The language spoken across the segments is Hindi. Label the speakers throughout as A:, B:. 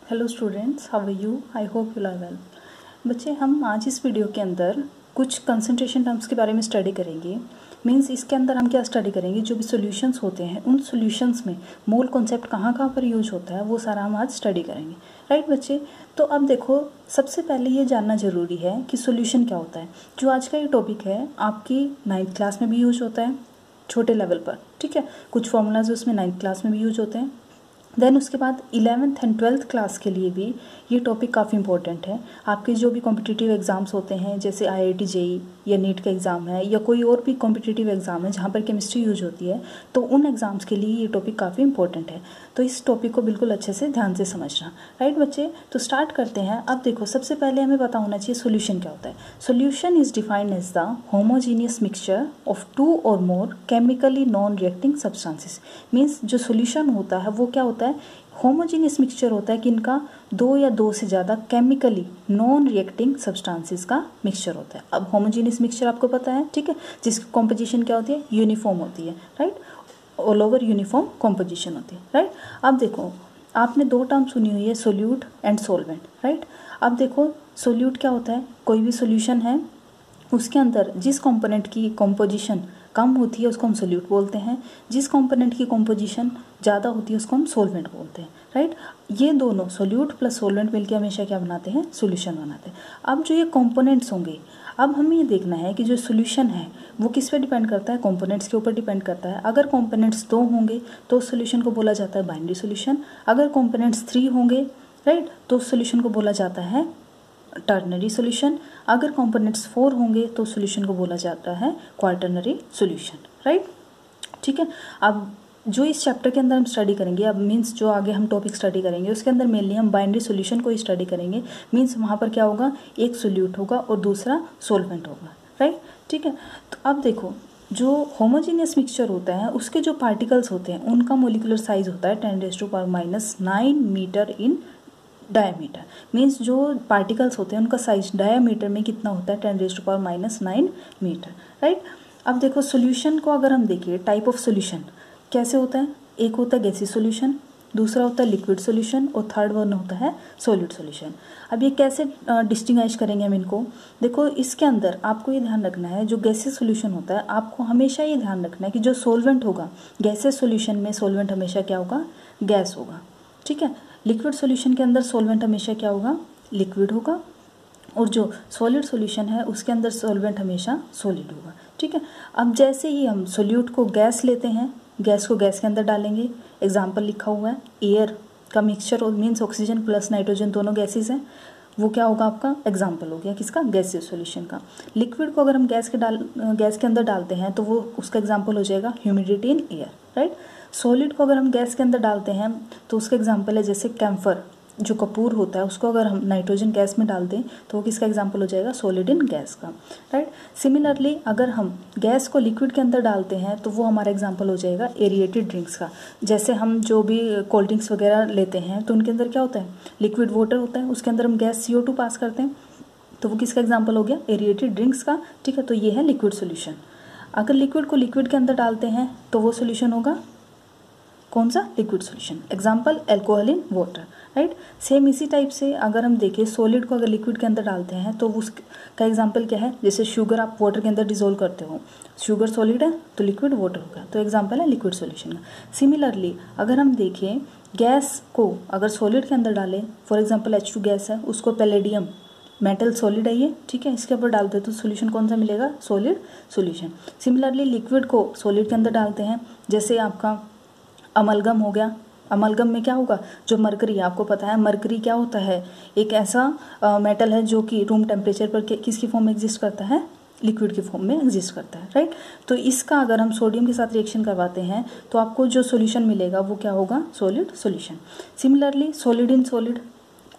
A: Hello students, how are you? I hope you are well. बच्चे, हम आज इस वीडियो के अंदर कुछ कंसंट्रेशन टर्म्स के बारे में स्टडी करेंगे। मींस इसके अंदर हम क्या स्टडी करेंगे, जो भी सॉल्यूशंस होते हैं उन सॉल्यूशंस में मोल कॉन्सेप्ट कहाँ कहाँ पर यूज होता है वो सारा हम आज स्टडी करेंगे। राइट बच्चे, तो अब देखो, सबसे पहले ये जानना ज़रूरी है कि सॉल्यूशन क्या होता है। जो आज का ये टॉपिक है आपकी 9th क्लास में भी यूज होता है, छोटे लेवल पर, ठीक है। कुछ फॉर्मूलाज उसमें 9th क्लास में भी यूज होते हैं। देन उसके बाद 11th एंड 12th क्लास के लिए भी ये टॉपिक काफ़ी इंपॉर्टेंट है। आपके जो भी कॉम्पिटिटिव एग्ज़ाम्स होते हैं, जैसे IIT JEE या नीट का एग्ज़ाम है या कोई और भी कॉम्पिटिटिव एग्ज़ाम है जहाँ पर केमिस्ट्री यूज होती है, तो उन एग्ज़ाम्स के लिए ये टॉपिक काफ़ी इंपॉर्टेंट है। तो इस टॉपिक को बिल्कुल अच्छे से ध्यान से समझना। राइट बच्चे, तो स्टार्ट करते हैं। अब देखो, सबसे पहले हमें पता होना चाहिए सोल्यूशन क्या होता है। Solution is defined as the homogeneous mixture of 2 और more chemically non reacting substances. Means जो सोल्यूशन होता है वो क्या होता है, होमोजीनियस मिक्सचर होता है कि इनका 2 या 2 से ज़्यादा केमिकली नॉन रिएक्टिंग सब्सटेंसेस का मिक्सचर होता है। अब होमोजीनियस मिक्सचर आपको पता है, ठीक है, जिसकी कॉम्पोजिशन क्या होती है, यूनिफॉर्म होती है। Right, all over uniform composition होती है। राइट, अब देखो, आपने 2 टर्म सुनी हुई है, सोल्यूट एंड सोलवेंट। राइट, अब देखो, सोल्यूट क्या होता है, कोई भी सोल्यूशन है उसके अंदर जिस कंपोनेंट की कॉम्पोजिशन कम होती है उसको हम सोल्यूट बोलते हैं, जिस कंपोनेंट की कॉम्पोजिशन ज़्यादा होती है उसको हम सोलवेंट बोलते हैं। राइट, ये दोनों सोल्यूट प्लस सोलवेंट मिलकर हमेशा क्या बनाते हैं, सोल्यूशन बनाते हैं। अब जो ये कंपोनेंट्स होंगे, अब हमें ये देखना है कि जो सोल्यूशन है वो किस पे डिपेंड करता है, कंपोनेंट्स के ऊपर डिपेंड करता है। अगर कंपोनेंट्स 2 होंगे तो उस सोल्यूशन को बोला जाता है बाइनरी सोल्यूशन। अगर कंपोनेंट्स 3 होंगे, राइट, तो उस सोल्यूशन को बोला जाता है टर्नरी सॉल्यूशन। अगर कंपोनेंट्स 4 होंगे तो सॉल्यूशन को बोला जाता है क्वार्टरनरी सॉल्यूशन। राइट, ठीक है। अब जो इस चैप्टर के अंदर हम स्टडी करेंगे, अब मीन्स जो आगे हम टॉपिक स्टडी करेंगे उसके अंदर मेनली हम बाइनरी सॉल्यूशन को ही स्टडी करेंगे। मीन्स वहाँ पर क्या होगा, एक सोल्यूट होगा और दूसरा सोलवेंट होगा। राइट, ठीक है। तो अब देखो, जो होमोजीनियस मिक्सचर होता है उसके जो पार्टिकल्स होते हैं उनका मोलिकुलर साइज होता है 10⁻⁹ मीटर इन डायमीटर। मीन्स जो पार्टिकल्स होते हैं उनका साइज डायमीटर में कितना होता है, 10⁻⁹ मीटर। राइट, अब देखो, सॉल्यूशन को अगर हम देखें, टाइप ऑफ सॉल्यूशन कैसे होता है, एक होता है गैसीय सॉल्यूशन, दूसरा होता है लिक्विड सॉल्यूशन और थर्ड वन होता है सॉलिड सॉल्यूशन। अब ये कैसे डिस्टिंग्विश करेंगे हम इनको, देखो, इसके अंदर आपको ये ध्यान रखना है, जो गैसीय सॉल्यूशन होता है आपको हमेशा ये ध्यान रखना है कि जो सॉल्वेंट होगा गैसीय सॉल्यूशन में, सॉल्वेंट हमेशा क्या होगा, गैस होगा। ठीक है, लिक्विड सॉल्यूशन के अंदर सॉल्वेंट हमेशा क्या होगा, लिक्विड होगा, और जो सॉलिड सॉल्यूशन है उसके अंदर सॉल्वेंट हमेशा सॉलिड होगा। ठीक है, अब जैसे ही हम सोल्यूट को गैस लेते हैं, गैस को गैस के अंदर डालेंगे, एग्जाम्पल लिखा हुआ है, एयर का मिक्सचर और मीन्स ऑक्सीजन प्लस नाइट्रोजन दोनों गैसेज हैं, वो क्या होगा, आपका एग्जाम्पल हो गया किसका, गैसीय सॉल्यूशन का। लिक्विड को अगर हम गैस के अंदर डालते हैं तो वो उसका एग्जाम्पल हो जाएगा humidity in air. Right, solid को अगर हम गैस के अंदर डालते हैं तो उसका एग्जाम्पल है जैसे कैम्फर, जो कपूर होता है उसको अगर हम नाइट्रोजन गैस में डाल दें तो वो किसका एग्जाम्पल हो जाएगा, सॉलिड इन गैस का। राइट, सिमिलरली अगर हम गैस को लिक्विड के अंदर डालते हैं तो वो हमारा एग्जाम्पल हो जाएगा एरिएटेड ड्रिंक्स का। जैसे हम जो भी कोल्ड ड्रिंक्स वगैरह लेते हैं तो उनके अंदर क्या होता है, लिक्विड वाटर होता है, उसके अंदर हम गैस CO2 पास करते हैं, तो वो किसका एग्जाम्पल हो गया, एरिएटेड ड्रिंक्स का। ठीक है, तो ये है लिक्विड सोल्यूशन। अगर लिक्विड को लिक्विड के अंदर डालते हैं तो वो सोल्यूशन होगा कौन सा, liquid solution, example alcohol in water. Right, same इसी टाइप से अगर हम देखें, सॉलिड को अगर लिक्विड के अंदर डालते हैं तो उसका एग्जाम्पल क्या है, जैसे शुगर आप वाटर के अंदर डिजोल्व करते हो, शुगर सॉलिड है तो लिक्विड वाटर होगा, तो एग्जाम्पल है लिक्विड सॉल्यूशन का। सिमिलरली अगर हम देखें, गैस को अगर सॉलिड के अंदर डालें, फॉर एग्जाम्पल H2 गैस है, उसको पैलेडियम मेटल सॉलिड है ये, ठीक है, इसके ऊपर डालते हैं तो सोल्यूशन कौन सा मिलेगा, सॉलिड सॉल्यूशन। सिमिलरली लिक्विड को सॉलिड के अंदर डालते हैं, जैसे आपका अमलगम हो गया, अमलगम में क्या होगा, जो मरकरी, आपको पता है मरकरी क्या होता है, एक ऐसा मेटल है जो कि रूम टेम्परेचर पर किसकी फॉर्म में एग्जिस्ट करता है, लिक्विड की फॉर्म में एग्जिस्ट करता है। राइट, तो इसका अगर हम सोडियम के साथ रिएक्शन करवाते हैं तो आपको जो सॉल्यूशन मिलेगा वो क्या होगा, solid solution. Similarly solid in solid,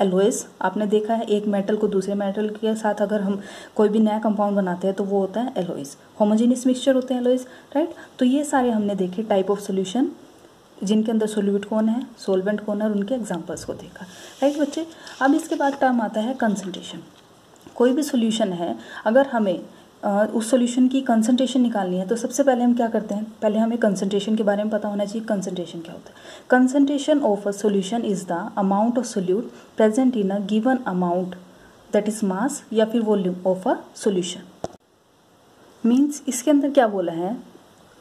A: alloys, आपने देखा है एक मेटल को दूसरे मेटल के साथ अगर हम कोई भी नया कंपाउंड बनाते हैं तो वो होता है एलोइस। होमोजेनियस मिक्सचर होते हैं एलोइस। राइट, तो ये सारे हमने देखे टाइप ऑफ सोल्यूशन जिनके अंदर सोल्यूट कौन है, सोलवेंट कौन है, और उनके एग्जांपल्स को देखा। राइट बच्चे, अब इसके बाद टर्म आता है कंसंट्रेशन। कोई भी सोल्यूशन है, अगर हमें उस सॉल्यूशन की कंसंट्रेशन निकालनी है तो सबसे पहले हम क्या करते हैं, पहले हमें कंसंट्रेशन के बारे में पता होना चाहिए। कंसंट्रेशन क्या होता है? Concentration of a solution is the amount of solute present in a given amount that is मास या फिर volume of a solution. Means इसके अंदर क्या बोला है,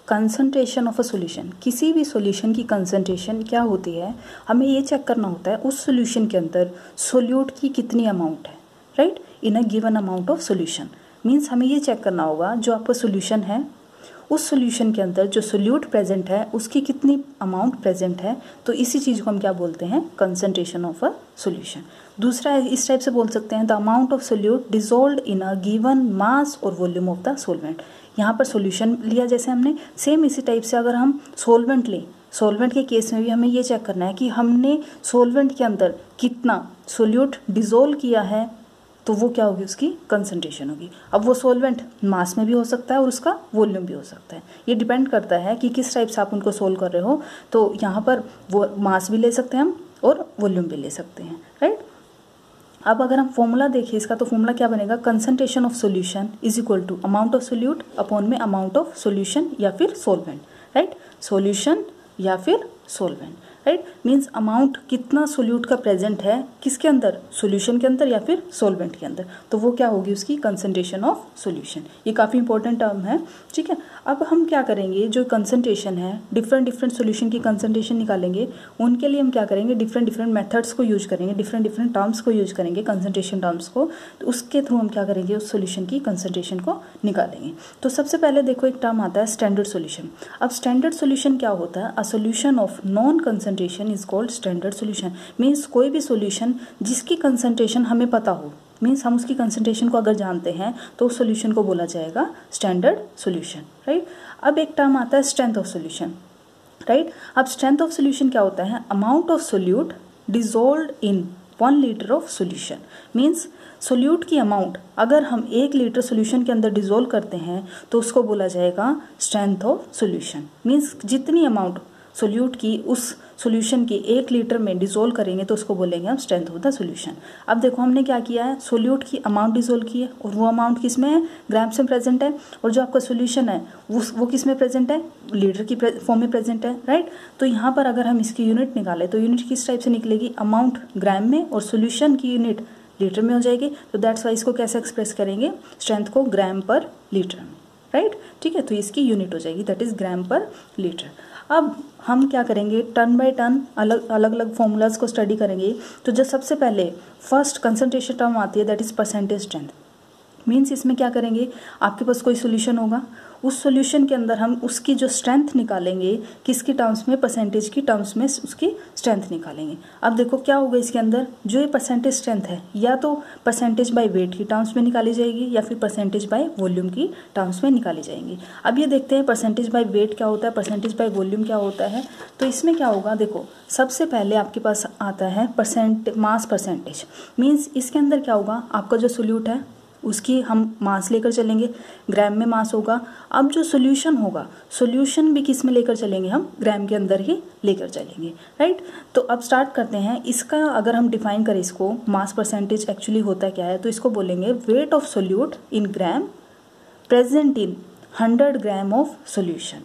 A: कंसंट्रेशन ऑफ अ सॉल्यूशन, किसी भी सॉल्यूशन की कंसंट्रेशन क्या होती है, हमें ये चेक करना होता है उस सॉल्यूशन के अंदर सोल्यूट की कितनी अमाउंट है, right, in a given amount of solution. Means हमें ये चेक करना होगा जो आपका सॉल्यूशन है उस सॉल्यूशन के अंदर जो सोल्यूट प्रेजेंट है उसकी कितनी अमाउंट प्रेजेंट है, तो इसी चीज़ को हम क्या बोलते हैं, कंसंट्रेशन ऑफ अ सॉल्यूशन। दूसरा है, इस टाइप से बोल सकते हैं the amount of solute dissolved in a given mass और वॉल्यूम ऑफ द सोलवेंट। यहाँ पर सॉल्यूशन लिया जैसे हमने, सेम इसी टाइप से अगर हम सोलवेंट लें, सोलवेंट के केस में भी हमें ये चेक करना है कि हमने सोलवेंट के अंदर कितना सोल्यूट डिसॉल्व किया है, तो वो क्या होगी, उसकी कंसंट्रेशन होगी। अब वो सोलवेंट मास में भी हो सकता है और उसका वॉल्यूम भी हो सकता है, ये डिपेंड करता है कि किस टाइप से आप उनको सोल्व कर रहे हो। तो यहाँ पर वो मास भी ले सकते हैं हम और वॉल्यूम भी ले सकते हैं, राइट। अब अगर हम फॉर्मूला देखें इसका, तो फॉर्मूला क्या बनेगा, concentration of solution is equal to amount of solute upon में अमाउंट ऑफ सॉल्यूशन या फिर सोलवेंट, राइट, सॉल्यूशन या फिर सोलवेंट, राइट। मीन्स अमाउंट कितना सोल्यूट का प्रेजेंट है किसके अंदर, सॉल्यूशन के अंदर या फिर सॉल्वेंट के अंदर, तो वो क्या होगी, उसकी कंसंट्रेशन ऑफ सॉल्यूशन। ये काफ़ी इंपॉर्टेंट टर्म है, ठीक है। अब हम क्या करेंगे, जो कंसंट्रेशन है, डिफरेंट डिफरेंट सॉल्यूशन की कंसंट्रेशन निकालेंगे, उनके लिए हम क्या करेंगे, डिफरेंट डिफरेंट मेथड्स को यूज करेंगे, डिफरेंट डिफरेंट टर्म्स को यूज करेंगे, कंसंट्रेशन टर्म्स को, तो उसके थ्रू हम क्या करेंगे, उस सॉल्यूशन की कंसंट्रेशन को निकालेंगे। तो सबसे पहले देखो एक टर्म आता है स्टैंडर्ड सॉल्यूशन। अब स्टैंडर्ड सॉल्यूशन क्या होता है, a solution of non concentration is called standard solution. Means कोई भी सॉल्यूशन जिसकी कंसंट्रेशन हमें पता हो, मीन्स हम उसकी कंसंट्रेशन को अगर जानते हैं तो उस सॉल्यूशन को बोला जाएगा स्टैंडर्ड सॉल्यूशन, राइट। अब एक टर्म आता है स्ट्रेंथ ऑफ सॉल्यूशन, राइट। अब स्ट्रेंथ ऑफ सॉल्यूशन क्या होता है, amount of solute dissolved in 1 litre of solution. Means solute की अमाउंट अगर हम 1 लीटर सॉल्यूशन के अंदर डिसॉल्व करते हैं तो उसको बोला जाएगा स्ट्रेंथ ऑफ सॉल्यूशन। मीन्स जितनी अमाउंट सोल्यूट की उस सॉल्यूशन की 1 लीटर में डिसॉल्व करेंगे तो उसको बोलेंगे हम स्ट्रेंथ ऑफ द सॉल्यूशन। अब देखो हमने क्या किया है, सोल्यूट की अमाउंट डिसॉल्व की है और वो अमाउंट किस में है, ग्राम्स में प्रेजेंट है, और जो आपका सॉल्यूशन है वो किस में प्रेजेंट है, लीटर की फॉर्म में प्रेजेंट है, राइट। तो यहाँ पर अगर हम इसकी यूनिट निकालें तो यूनिट किस टाइप से निकलेगी, अमाउंट ग्राम में और सॉल्यूशन की यूनिट लीटर में हो जाएगी। तो दैट्स वाई इसको कैसे एक्सप्रेस करेंगे, स्ट्रेंथ को ग्राम पर लीटर में, राइट, ठीक है। तो इसकी यूनिट हो जाएगी दैट इज ग्राम पर लीटर। अब हम क्या करेंगे, टर्न बाय टर्न अलग अलग फॉर्मूलाज को स्टडी करेंगे। तो जो सबसे पहले फर्स्ट कंसंट्रेशन टर्म आती है that is percentage strength. Means इसमें क्या करेंगे, आपके पास कोई सोल्यूशन होगा, उस सोल्यूशन के अंदर हम उसकी जो स्ट्रेंथ निकालेंगे, किसकी टर्म्स में, परसेंटेज की टर्म्स में उसकी स्ट्रेंथ निकालेंगे। अब देखो क्या होगा इसके अंदर, जो ये परसेंटेज स्ट्रेंथ है या तो परसेंटेज बाय वेट की टर्म्स में निकाली जाएगी या फिर परसेंटेज बाय वॉल्यूम की टर्म्स में निकाली जाएंगी। अब ये देखते हैं परसेंटेज बाय वेट क्या होता है, परसेंटेज बाय वॉल्यूम क्या होता है। तो इसमें क्या होगा, देखो सबसे पहले आपके पास आता है मास परसेंटेज। मीन्स इसके अंदर क्या होगा, आपका जो सोल्यूट है उसकी हम मास लेकर चलेंगे, ग्राम में मास होगा। अब जो सॉल्यूशन होगा, सॉल्यूशन भी किस में लेकर चलेंगे, हम ग्राम के अंदर ही लेकर चलेंगे, राइट। तो अब स्टार्ट करते हैं इसका, अगर हम डिफाइन करें इसको, मास परसेंटेज एक्चुअली होता क्या है, तो इसको बोलेंगे weight of solute in gram present in 100 gram of solution.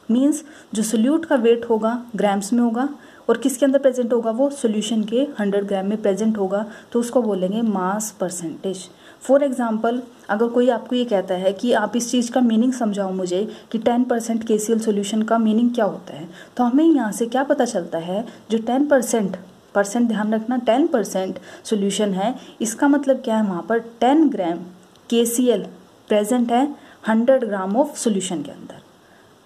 A: Means जो सोल्यूट का वेट होगा ग्राम्स में होगा और किसके अंदर प्रेजेंट होगा, वो सॉल्यूशन के 100 ग्राम में प्रेजेंट होगा, तो उसको बोलेंगे मास परसेंटेज। फॉर एग्जाम्पल, अगर कोई आपको ये कहता है कि आप इस चीज़ का मीनिंग समझाओ मुझे कि 10% KCl सॉल्यूशन का मीनिंग क्या होता है, तो हमें यहाँ से क्या पता चलता है, जो 10% ध्यान रखना, 10% सॉल्यूशन है, इसका मतलब क्या है, वहाँ पर 10 ग्राम KCl प्रेजेंट है 100 ग्राम ऑफ सॉल्यूशन के अंदर।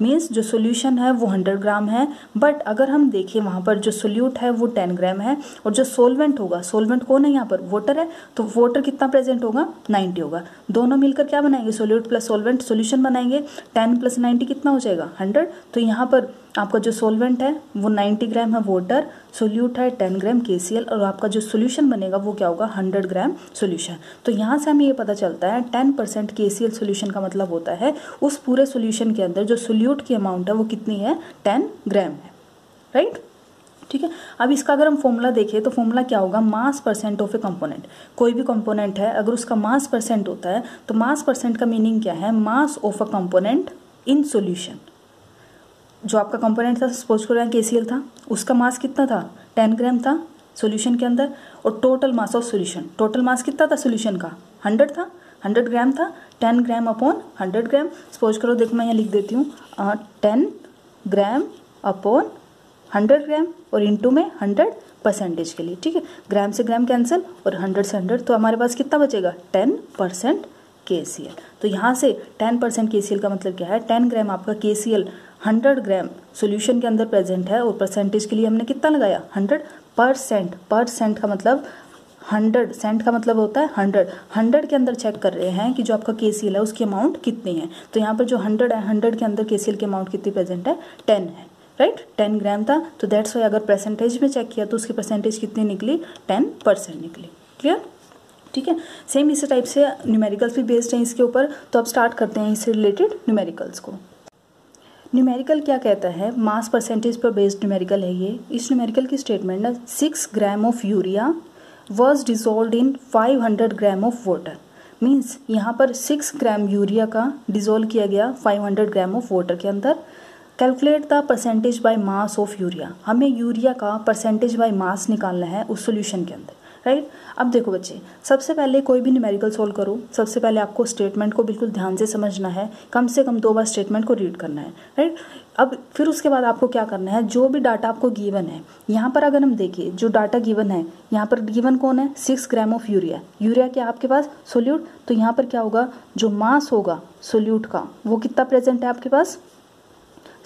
A: मीन्स जो सॉल्यूशन है वो 100 ग्राम है, बट अगर हम देखें वहाँ पर जो सोल्यूट है वो 10 ग्राम है, और जो सोलवेंट होगा, सोलवेंट कौन है यहाँ पर, वाटर है, तो वाटर कितना प्रेजेंट होगा, 90 होगा। दोनों मिलकर क्या बनाएंगे, सोल्यूट प्लस सोलवेंट सॉल्यूशन बनाएंगे, 10 + 90 कितना हो जाएगा, 100। तो यहाँ पर आपका जो सोलवेंट है वो 90 ग्राम है वाटर, सोल्यूट है 10 ग्राम KCl, और आपका जो सोल्यूशन बनेगा वो क्या होगा, 100 ग्राम सोल्यूशन। तो यहाँ से हमें ये पता चलता है 10% KCl सोल्यूशन का मतलब होता है उस पूरे सोल्यूशन के अंदर जो सोल्यूट की अमाउंट है वो कितनी है, 10 ग्राम है, राइट। ठीक है। अब इसका अगर हम फॉर्मूला देखें तो फॉर्मूला क्या होगा, मास परसेंट ऑफ ए कंपोनेंट। कोई भी कंपोनेंट है अगर उसका मास परसेंट होता है तो मास परसेंट का मीनिंग क्या है, mass of a component in solution. जो आपका कंपोनेंट था, सपोज करो यहाँ KCl था, उसका मास कितना था, 10 ग्राम था सॉल्यूशन के अंदर, और total mass of solution, total mass कितना था सॉल्यूशन का, 100 था, 100 ग्राम था, 10 ग्राम अपॉन 100 ग्राम। सपोज करो, देखो मैं यहाँ लिख देती हूँ 10 ग्राम अपॉन 100 ग्राम और इंटू में 100% के लिए, ठीक है। ग्राम से ग्राम कैंसिल और 100 से 100, तो हमारे पास कितना बचेगा, 10% KCl। तो यहाँ से 10% KCl का मतलब क्या है, 10 ग्राम आपका KCl 100 ग्राम सॉल्यूशन के अंदर प्रेजेंट है, और परसेंटेज के लिए हमने कितना लगाया, 100%। परसेंट का मतलब 100, सेंट का मतलब होता है 100 के अंदर चेक कर रहे हैं कि जो आपका KCl है उसकी अमाउंट कितनी है। तो यहाँ पर जो 100 है, 100 के अंदर KCl की अमाउंट कितनी प्रेजेंट है, 10 है, राइट। 10 ग्राम था, तो दैट्स वाई अगर परसेंटेज में चेक किया तो उसकी परसेंटेज कितनी निकली, 10% निकली। क्लियर, ठीक है। सेम इसी टाइप से न्यूमेरिकल्स भी बेस्ड हैं इसके ऊपर। तो अब स्टार्ट करते हैं इससे रिलेटेड न्यूमेरिकल्स को। न्यूमेरिकल क्या कहता है, मास परसेंटेज पर बेस्ड न्यूमेरिकल है ये। इस न्यूमेरिकल की स्टेटमेंट है 6 gram of urea was dissolve in 500 gram of water. Means यहाँ पर 6 ग्राम यूरिया का डिजोल्व किया गया 500 ग्राम ऑफ वाटर के अंदर। Calculate the percentage by mass of urea. हमें यूरिया का परसेंटेज बाय मास निकालना है उस सोल्यूशन के अंदर, राइट। अब देखो बच्चे, सबसे पहले कोई भी न्यूमेरिकल सोल्व करो, सबसे पहले आपको स्टेटमेंट को बिल्कुल ध्यान से समझना है, कम से कम 2 बार स्टेटमेंट को रीड करना है, राइट। अब फिर उसके बाद आपको क्या करना है, जो भी डाटा आपको गिवन है, यहाँ पर अगर हम देखें जो डाटा गिवन है, यहाँ पर गिवन कौन है, 6 ग्राम ऑफ यूरिया। यूरिया क्या आपके पास, सोल्यूट। तो यहाँ पर क्या होगा, जो मास होगा सोल्यूट का वो कितना प्रेजेंट है आपके पास,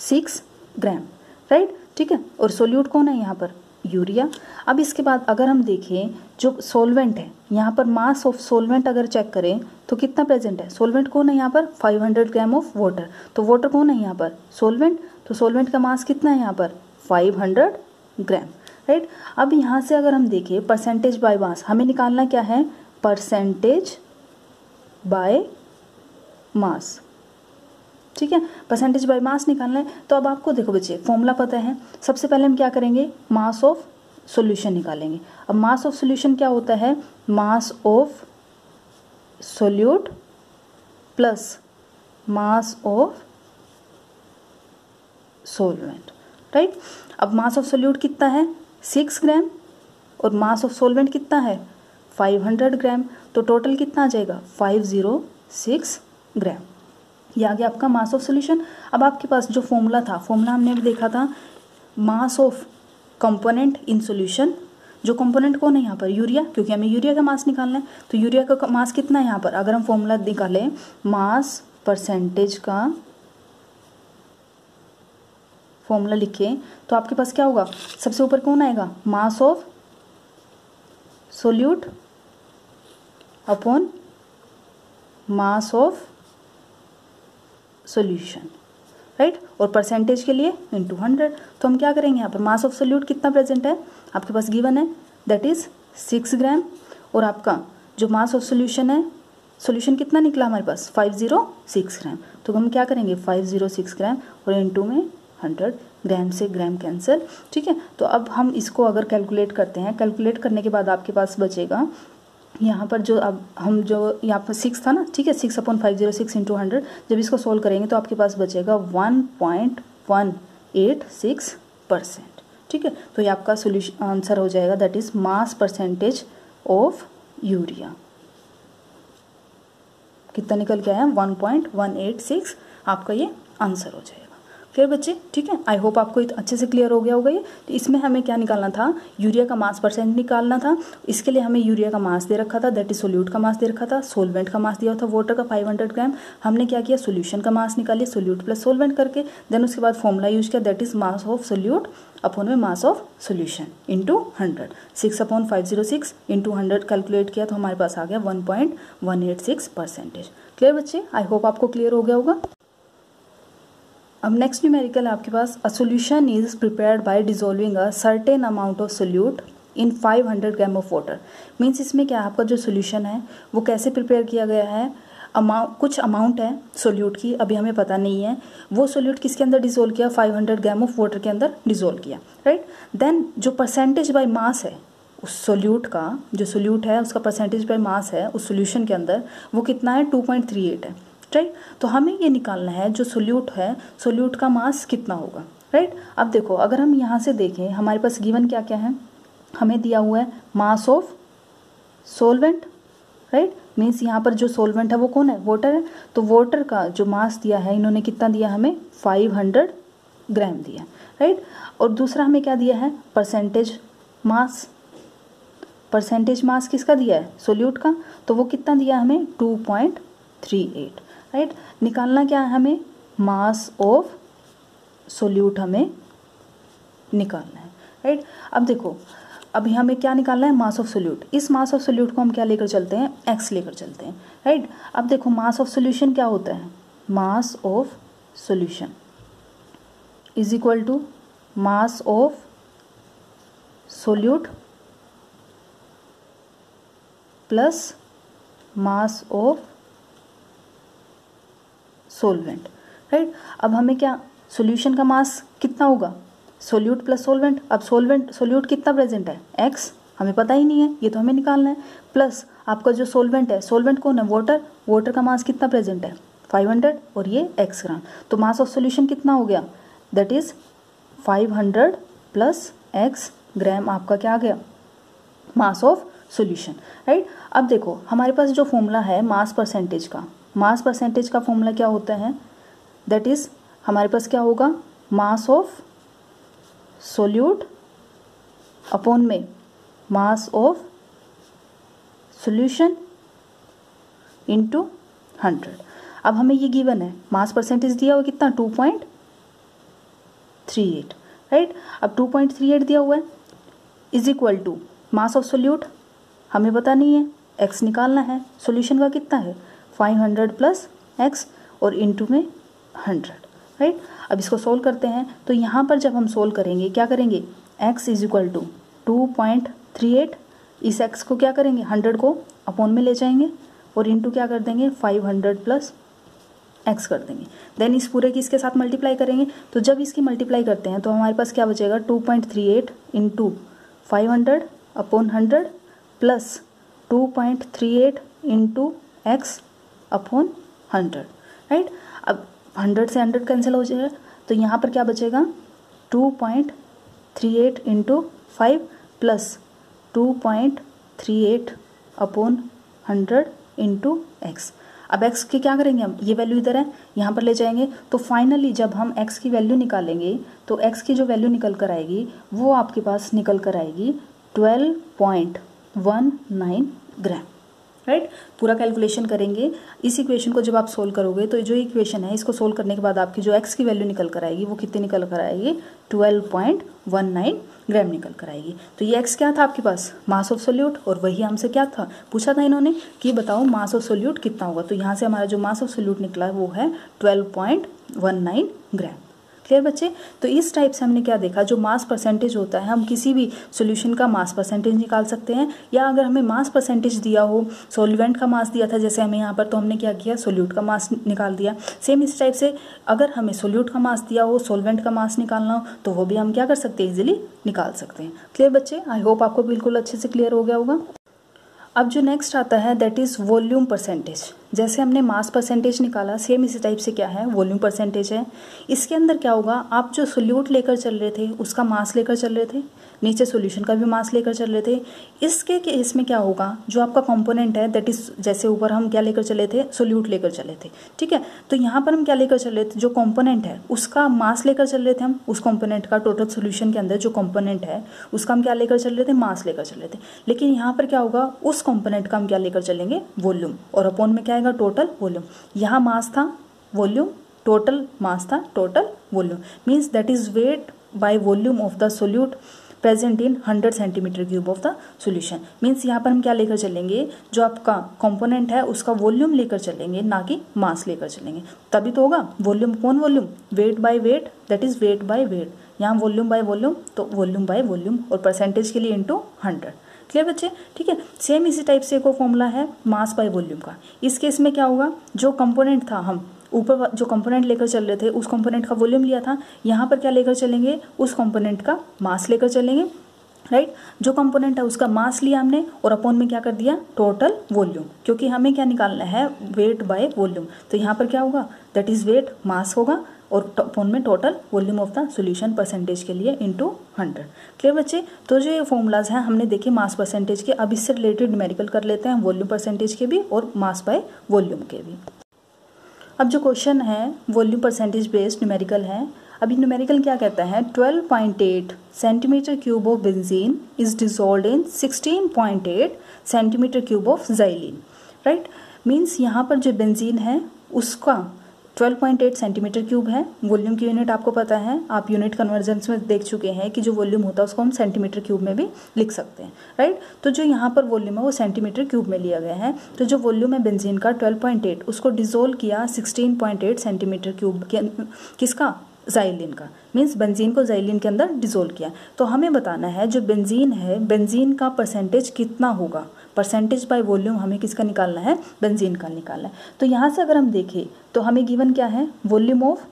A: 6 ग्राम, राइट, ठीक है। और सोल्यूट कौन है यहाँ पर, यूरिया। अब इसके बाद अगर हम देखें जो सोलवेंट है, यहाँ पर मास ऑफ सोलवेंट अगर चेक करें तो कितना प्रेजेंट है, सोलवेंट कौन है यहाँ पर, 500 ग्राम ऑफ वाटर। तो वाटर कौन है यहाँ पर, सोलवेंट। तो सोलवेंट का मास कितना है यहाँ पर, 500 ग्राम, राइट। अब यहाँ से अगर हम देखें परसेंटेज बाय मास, हमें निकालना क्या है, परसेंटेज बाय मास, ठीक है। परसेंटेज बाय मास निकालना है। तो अब आपको देखो बच्चे फॉर्मूला पता है, सबसे पहले हम क्या करेंगे, मास ऑफ सॉल्यूशन निकालेंगे। अब मास ऑफ सॉल्यूशन क्या होता है, mass of solute plus mass of solvent, right. अब मास ऑफ सोल्यूट कितना है, 6 ग्राम, और मास ऑफ सोलवेंट कितना है, 500 ग्राम। तो टोटल कितना आ जाएगा, 506 ग्राम। ये आ गया आपका मास ऑफ सॉल्यूशन। अब आपके पास जो फॉर्मूला था, फॉर्मूला हमने भी देखा था, मास ऑफ कंपोनेंट इन सॉल्यूशन। जो कंपोनेंट कौन है यहाँ पर, यूरिया, क्योंकि हमें यूरिया का मास निकालना है। तो यूरिया का मास कितना है यहाँ पर, अगर हम फॉर्मूला निकालें, मास परसेंटेज का फॉर्मूला लिखें तो आपके पास क्या होगा, सबसे ऊपर कौन आएगा, मास of solute upon mass of solution, right. और परसेंटेज के लिए इंटू 100। तो हम क्या करेंगे यहाँ पर, मास ऑफ सोल्यूट कितना प्रेजेंट है आपके पास गिवन है, दैट इज 6 ग्राम, और आपका जो मास ऑफ सॉल्यूशन है, सॉल्यूशन कितना निकला हमारे पास, 506 ग्राम। तो हम क्या करेंगे, 506 ग्राम और इंटू में 100, ग्राम से ग्राम कैंसिल, ठीक है। तो अब हम इसको अगर कैलकुलेट करते हैं, कैलकुलेट करने के बाद आपके पास बचेगा यहाँ पर जो, अब हम जो यहाँ पर 6 था ना, ठीक है, 6/506 इंटू 100, जब इसको सोल्व करेंगे तो आपके पास बचेगा 1.186%, ठीक है। तो ये आपका सोल्यूशन आंसर हो जाएगा, that is mass percentage of urea. कितना निकल के आया, 1.186 आपका ये आंसर हो जाएगा। फिर बच्चे, ठीक है, आई होप आपको अच्छे से क्लियर हो गया होगा ये। तो इसमें हमें क्या निकालना था, यूरिया का मास परसेंट निकालना था। इसके लिए हमें यूरिया का मास दे रखा था, दैट इज सोल्यूट का मास दे रखा था, सोलवेंट का मास दिया था वाटर का 500 ग्राम। हमने क्या किया, सोल्यूशन का मास निकालिए सोल्यूट प्लस सोलवेंट करके, देन उसके बाद फॉर्मूला यूज किया, that is mass of solute upon में mass of solution into 100। 6/506 into 100 calculate किया तो हमारे पास आ गया 1.186%। क्लियर बच्चे, आई होप आपको क्लियर हो गया होगा। अब नेक्स्ट न्यूमेरिकल है आपके पास, a solution is prepared by dissolving a certain amount of solute in 500 gram of water. Means इसमें क्या है, आपका जो सोल्यूशन है वो कैसे प्रिपेयर किया गया है, कुछ अमाउंट है सोल्यूट की, अभी हमें पता नहीं है, वो सोल्यूट किसके अंदर डिसोल्व किया, 500 ग्राम ऑफ वाटर के अंदर डिसोल्व किया, राइट। देन जो परसेंटेज बाय मास है उस सोल्यूट का, जो सोल्यूट है उसका परसेंटेज बाय मास है उस सोल्यूशन के अंदर, वो कितना है, 2.38 है, राइट। तो हमें ये निकालना है जो सोल्यूट है, सोल्यूट का मास कितना होगा, राइट। अब देखो अगर हम यहाँ से देखें हमारे पास गिवन क्या क्या है, हमें दिया हुआ है mass of solvent, right. Means यहाँ पर जो सोलवेंट है वो कौन है, वाटर है। तो वाटर का जो मास दिया है इन्होंने कितना दिया, हमें 500 ग्राम दिया, राइट। और दूसरा हमें क्या दिया है, परसेंटेज मास। परसेंटेज मास किसका दिया है, सोल्यूट का, तो वो कितना दिया हमें, 2.38, राइट। निकालना क्या है हमें, मास ऑफ सोल्यूट हमें निकालना है, राइट। अब देखो अभी हमें क्या निकालना है, मास ऑफ सोल्यूट। इस मास ऑफ सोल्यूट को हम क्या लेकर चलते हैं, एक्स लेकर चलते हैं, राइट। अब देखो मास ऑफ सोल्यूशन क्या होता है, mass of solution is equal to mass of solute plus mass of solvent, right. अब हमें क्या, सोल्यूशन का मास कितना होगा, सोल्यूट प्लस सोलवेंट। अब सोल्यूट कितना प्रेजेंट है, एक्स, हमें पता ही नहीं है, ये तो हमें निकालना है। प्लस आपका जो सोलवेंट है, सोलवेंट कौन है, वाटर, वाटर का मास कितना प्रेजेंट है, 500, और ये एक्स ग्राम। तो मास ऑफ सोल्यूशन कितना हो गया, दैट इज 500 प्लस एक्स ग्राम, आपका क्या आ गया, मास ऑफ सोल्यूशन, राइट। अब देखो हमारे पास जो फॉर्मूला है मास परसेंटेज का, मास परसेंटेज का फॉर्मूला क्या होता है, दैट इज हमारे पास क्या होगा, मास ऑफ सोल्यूट अपॉन में मास ऑफ सॉल्यूशन इनटू 100। अब हमें ये गिवन है, मास परसेंटेज दिया हुआ कितना, 2.38, राइट। अब 2.38 दिया हुआ है is equal to mass of solute, हमें पता नहीं है, एक्स निकालना है, सॉल्यूशन का कितना है 500 प्लस एक्स और इनटू में 100, राइट। अब इसको सोल्व करते हैं, तो यहाँ पर जब हम सोल्व करेंगे क्या करेंगे, x इज इक्वल टू 2.38, इस x को क्या करेंगे, 100 को अपॉन में ले जाएंगे और इंटू क्या कर देंगे, 500 प्लस x कर देंगे। देन इस पूरे की इसके साथ मल्टीप्लाई करेंगे, तो जब इसकी मल्टीप्लाई करते हैं तो हमारे पास क्या बचेगा, 2.38 into 500 upon 100 plus 2.38 into x upon 100, right. अब 100 से 100 कैंसिल हो जाएगा, तो यहाँ पर क्या बचेगा, 2.38 into 5 plus 2.38 upon 100 into x. अब x की क्या करेंगे हम, ये वैल्यू इधर है, यहाँ पर ले जाएंगे, तो फाइनली जब हम x की वैल्यू निकालेंगे तो x की जो वैल्यू निकल कर आएगी वो आपके पास निकल कर आएगी 12.19 ग्राम, राइट। पूरा कैलकुलेशन करेंगे, इस इक्वेशन को जब आप सोल्व करोगे तो जो इक्वेशन है इसको सोल्व करने के बाद आपकी जो x की वैल्यू निकल कर आएगी वो कितनी निकल कर आएगी, 12.19 ग्राम निकल कर आएगी। तो ये x क्या था आपके पास, मास ऑफ सोल्यूट, और वही हमसे क्या था, पूछा था इन्होंने कि बताओ मास ऑफ सोल्यूट कितना होगा। तो यहाँ से हमारा जो मास ऑफ सोल्यूट निकला वो है 12.19 ग्राम। क्लियर बच्चे। तो इस टाइप से हमने क्या देखा, जो मास परसेंटेज होता है हम किसी भी सॉल्यूशन का मास परसेंटेज निकाल सकते हैं, या अगर हमें मास परसेंटेज दिया हो, सॉल्वेंट का मास दिया था जैसे हमें यहाँ पर, तो हमने क्या किया, सोल्यूट का मास निकाल दिया। सेम इस टाइप से अगर हमें सोल्यूट का मास दिया हो, सॉल्वेंट का मास निकालना हो, तो वो भी हम क्या कर सकते हैं, इजीली निकाल सकते हैं। क्लियर बच्चे, आई होप आपको बिल्कुल अच्छे से क्लियर हो गया होगा। अब जो नेक्स्ट आता है दैट इज़ वॉल्यूम परसेंटेज। जैसे हमने मास परसेंटेज निकाला, सेम इसी टाइप से क्या है, वॉल्यूम परसेंटेज है। इसके अंदर क्या होगा, आप जो सोल्यूट लेकर चल रहे थे उसका मास लेकर चल रहे थे, नीचे सॉल्यूशन का भी मास लेकर चल रहे थे। इसके केस में क्या होगा, जो आपका कंपोनेंट है दैट इज, जैसे ऊपर हम क्या लेकर चले थे, सोल्यूट लेकर चले थे, ठीक है। तो यहाँ पर हम क्या लेकर चल रहे थे, जो कंपोनेंट है उसका मास लेकर चल रहे थे हम, उस कंपोनेंट का टोटल सोल्यूशन के अंदर जो कंपोनेंट है उसका हम क्या लेकर चल रहे थे, मास लेकर चल रहे थे। लेकिन यहाँ पर क्या होगा, उस कंपोनेंट का हम क्या लेकर चलेंगे, वॉल्यूम, और अपॉन में क्या आएगा, टोटल वॉल्यूम। यहाँ मास था, वॉल्यूम, टोटल मास था, total volume, means that is weight by volume of the solute present in 100 centimetre cube of the solution. Means यहाँ पर हम क्या लेकर चलेंगे, जो आपका कंपोनेंट है उसका वॉल्यूम लेकर चलेंगे, ना कि मास लेकर चलेंगे, तभी तो होगा। वॉल्यूम कौन volume, weight by weight, that is weight by weight. यहाँ वॉल्यूम बाय वॉल्यूम, तो वॉल्यूम बाय वॉल्यूम, और परसेंटेज के लिए इंटू 100। क्लियर बच्चे, ठीक है। सेम इसी टाइप से एक और फॉर्मूला है मास बाय वॉल्यूम का। इस केस में क्या होगा, जो कंपोनेंट था, हम ऊपर जो कंपोनेंट लेकर चल रहे थे उस कंपोनेंट का वॉल्यूम लिया था, यहाँ पर क्या लेकर चलेंगे, उस कंपोनेंट का मास लेकर चलेंगे, राइट। जो कंपोनेंट है उसका मास लिया हमने और अपॉन में क्या कर दिया, टोटल वॉल्यूम, क्योंकि हमें क्या निकालना है, वेट बाय वॉल्यूम। तो यहाँ पर क्या होगा, दैट इज वेट, मास होगा और अपॉन में total volume of the solution percentage के लिए इनटू 100। क्लियर बच्चे, तो जो ये फॉर्मूलाज हैं हमने देखे मास परसेंटेज के, अब इससे रिलेटेड न्यूमेरिकल कर लेते हैं, वॉल्यूम परसेंटेज के भी और मास बाय वॉल्यूम के भी। अब जो क्वेश्चन है वॉल्यूम परसेंटेज बेस्ड न्यूमेरिकल है। अभी न्यूमेरिकल क्या कहता है, 12.8 centimetre cube of benzene is dissolved in 16.8 centimetre cube of xylene, right. Means यहाँ पर जो बेंजीन है उसका 12.8 सेंटीमीटर क्यूब है। वॉल्यूम की यूनिट आपको पता है, आप यूनिट कन्वर्जन्स में देख चुके हैं कि जो वॉल्यूम होता है उसको हम सेंटीमीटर क्यूब में भी लिख सकते हैं, राइट। तो जो यहाँ पर वॉल्यूम है वो सेंटीमीटर क्यूब में लिया गया है। तो जो वॉल्यूम है बेंजीन का 12.8, उसको डिसोल्व किया 16.8 सेंटीमीटर क्यूब के, किसका, ज़ाइलिन का। मीन्स बेंजीन को ज़ाइलिन के अंदर डिसोल्व किया। तो हमें बताना है जो बेंजीन है, बेंजीन का परसेंटेज कितना होगा, परसेंटेज बाय वॉल्यूम हमें किसका निकालना है, बेंजीन का निकालना है। तो यहाँ से अगर हम देखें तो हमें गिवन क्या है, वॉल्यूम ऑफ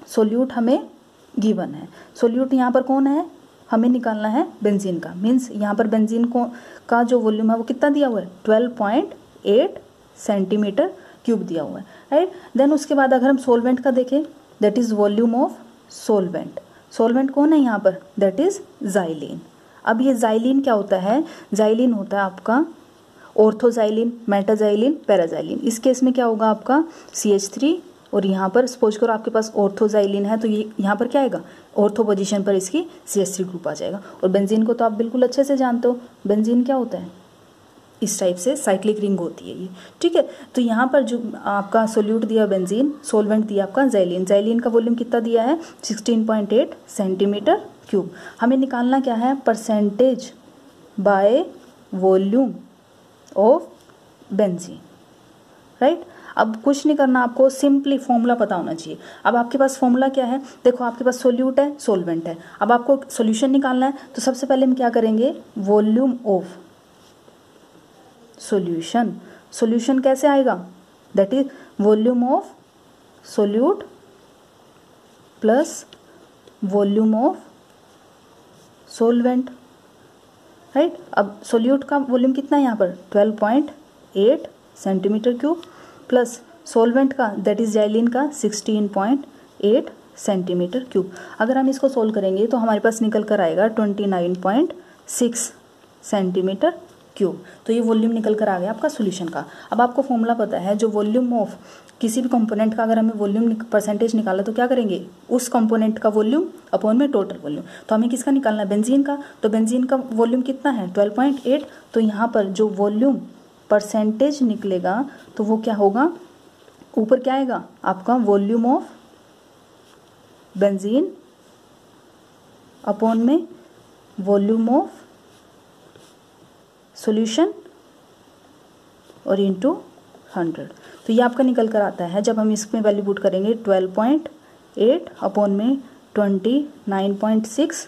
A: सोल्यूट हमें गिवन है। सोल्यूट यहाँ पर कौन है, हमें निकालना है बेंजीन का। मीन्स यहाँ पर बेंजीन को का जो वॉल्यूम है वो कितना दिया हुआ है, 12.8 सेंटीमीटर क्यूब दिया हुआ है, राइट। देन उसके बाद अगर हम सोलवेंट का देखें, that is volume of solvent. Solvent कौन है यहाँ पर, दैट इज़ ज़ाइलिन। अब ये ज़ाइलिन क्या होता है, ज़ाइलिन होता है आपका ऑर्थोज़ाइलिन, मेटाज़ाइलिन, पैराज़ाइलिन। इस केस में क्या होगा आपका CH3 और यहाँ पर सपोज करो आपके पास ऑर्थोज़ाइलिन है तो ये यहाँ पर क्या आएगा, ऑर्थो पोजीशन पर इसकी CH3 ग्रुप आ जाएगा। और बेंजीन को तो आप बिल्कुल अच्छे से जानते हो, बेंजीन क्या होता है, इस टाइप से साइक्लिक रिंग होती है ये, ठीक है। तो यहाँ पर जो आपका सोल्यूट दिया बेंजीन, सोलवेंट दिया आपका ज़ाइलिन। ज़ाइलिन का वॉल्यूम कितना दिया है, 16.8 सेंटीमीटर क्यूब। हमें निकालना क्या है, percentage by volume of benzene, right. अब कुछ नहीं करना आपको, सिंपली फॉर्मूला पता होना चाहिए। अब आपके पास फॉर्मूला क्या है, देखो आपके पास सोल्यूट है, सोलवेंट है। अब आपको सॉल्यूशन निकालना है तो सबसे पहले हम क्या करेंगे, वॉल्यूम ऑफ सॉल्यूशन। सॉल्यूशन कैसे आएगा, that is volume of solute plus volume of solvent, right. अब सोल्यूट का वॉल्यूम कितना है यहाँ पर, 12.8 सेंटीमीटर क्यूब प्लस सोलवेंट का दैट इज ज़ाइलिन का 16.8 सेंटीमीटर क्यूब। अगर हम इसको सोल्व करेंगे तो हमारे पास निकल कर आएगा 29.6 सेंटीमीटर क्यूब। तो ये वॉल्यूम निकल कर आ गया आपका सॉल्यूशन का। अब आपको फॉर्मूला पता है, जो वॉल्यूम ऑफ किसी भी कंपोनेंट का अगर हमें वॉल्यूम परसेंटेज निकाला तो क्या करेंगे, उस कंपोनेंट का वॉल्यूम अपॉन में टोटल वॉल्यूम। तो हमें किसका निकालना है, बेंजीन का। तो बेंजीन का वॉल्यूम कितना है, 12.8। तो यहाँ पर जो वॉल्यूम परसेंटेज निकलेगा तो वो क्या होगा, ऊपर क्या आएगा आपका, वॉल्यूम ऑफ बेंजीन अपॉन में वॉल्यूम ऑफ सॉल्यूशन और इनटू 100। तो ये आपका निकल कर आता है, जब हम इसमें वैल्यू पुट करेंगे 12.8 अपॉन में 29.6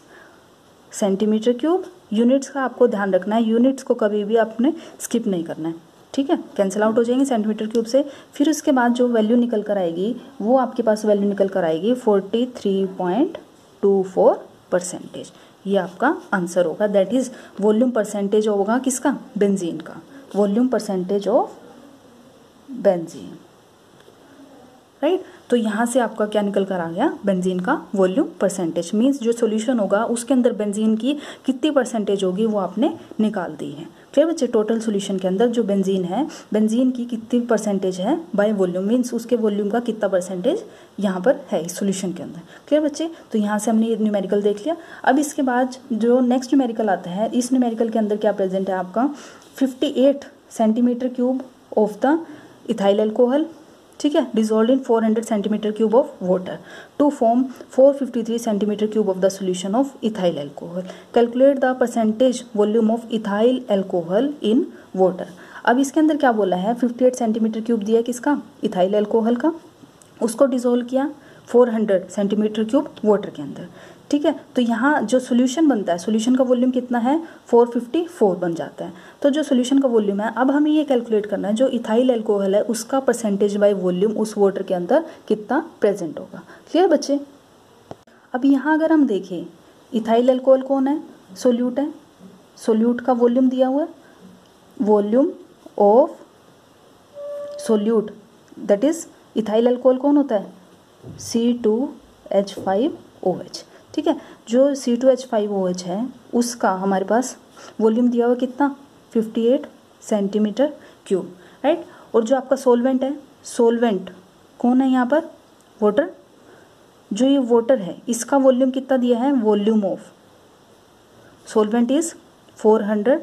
A: सेंटीमीटर क्यूब। यूनिट्स का आपको ध्यान रखना है, यूनिट्स को कभी भी आपने स्किप नहीं करना है, ठीक है, कैंसिल आउट हो जाएंगे सेंटीमीटर क्यूब से। फिर उसके बाद जो वैल्यू निकल कर आएगी वो आपके पास वैल्यू निकल कर आएगी 43.24%। ये आपका आंसर होगा, दैट इज वॉल्यूम परसेंटेज होगा किसका, बेंजीन का, volume percentage of benzene, right. तो यहाँ से आपका क्या निकल कर आ गया, बेंजीन का वॉल्यूम परसेंटेज। मीन्स जो सॉल्यूशन होगा उसके अंदर बेंजीन की कितनी परसेंटेज होगी वो आपने निकाल दी है। क्लियर बच्चे, टोटल सॉल्यूशन के अंदर जो बेंजीन है, बेंजीन की कितनी परसेंटेज है बाय वॉल्यूम, मीन्स उसके वॉल्यूम का कितना परसेंटेज यहाँ पर है इस सॉल्यूशन के अंदर। क्लियर बच्चे, तो यहाँ से हमने ये न्यूमेरिकल देख लिया। अब इसके बाद जो नेक्स्ट न्यूमेरिकल आता है, इस न्यूमेरिकल के अंदर क्या प्रेजेंट है आपका, 58 centimetre cube of the ethyl alcohol, ठीक है, dissolve in 400 centimetre cube of water to form 453 centimetre cube of the solution of ethyl alcohol. Calculate the percentage volume of ethyl alcohol in water. अब इसके अंदर क्या बोला है, 58 सेंटीमीटर क्यूब दिया किसका, इथाइल अल्कोहल का, उसको डिजोल्व किया 400 सेंटीमीटर क्यूब वाटर के अंदर। ठीक है। तो यहाँ जो सोल्यूशन बनता है, सोल्यूशन का वॉल्यूम कितना है 454 बन जाता है। तो जो सोल्यूशन का वॉल्यूम है, अब हमें ये कैलकुलेट करना है जो इथाइल अल्कोहल है उसका परसेंटेज बाय वॉल्यूम उस वाटर के अंदर कितना प्रेजेंट होगा। क्लियर बच्चे। अब यहाँ अगर हम देखें इथाइल अल्कोहल कौन है, सोल्यूट है, सोल्यूट का वॉल्यूम दिया हुआ है, volume of solute that is ethyl alcohol कौन होता है C2H5OH। ठीक है, जो C2H5OH है उसका हमारे पास वॉल्यूम दिया हुआ कितना 58 सेंटीमीटर क्यूब, राइट। और जो आपका सोलवेंट है, सोलवेंट कौन है यहाँ पर वाटर, जो ये वाटर है इसका वॉल्यूम कितना दिया है, volume of solvent is 400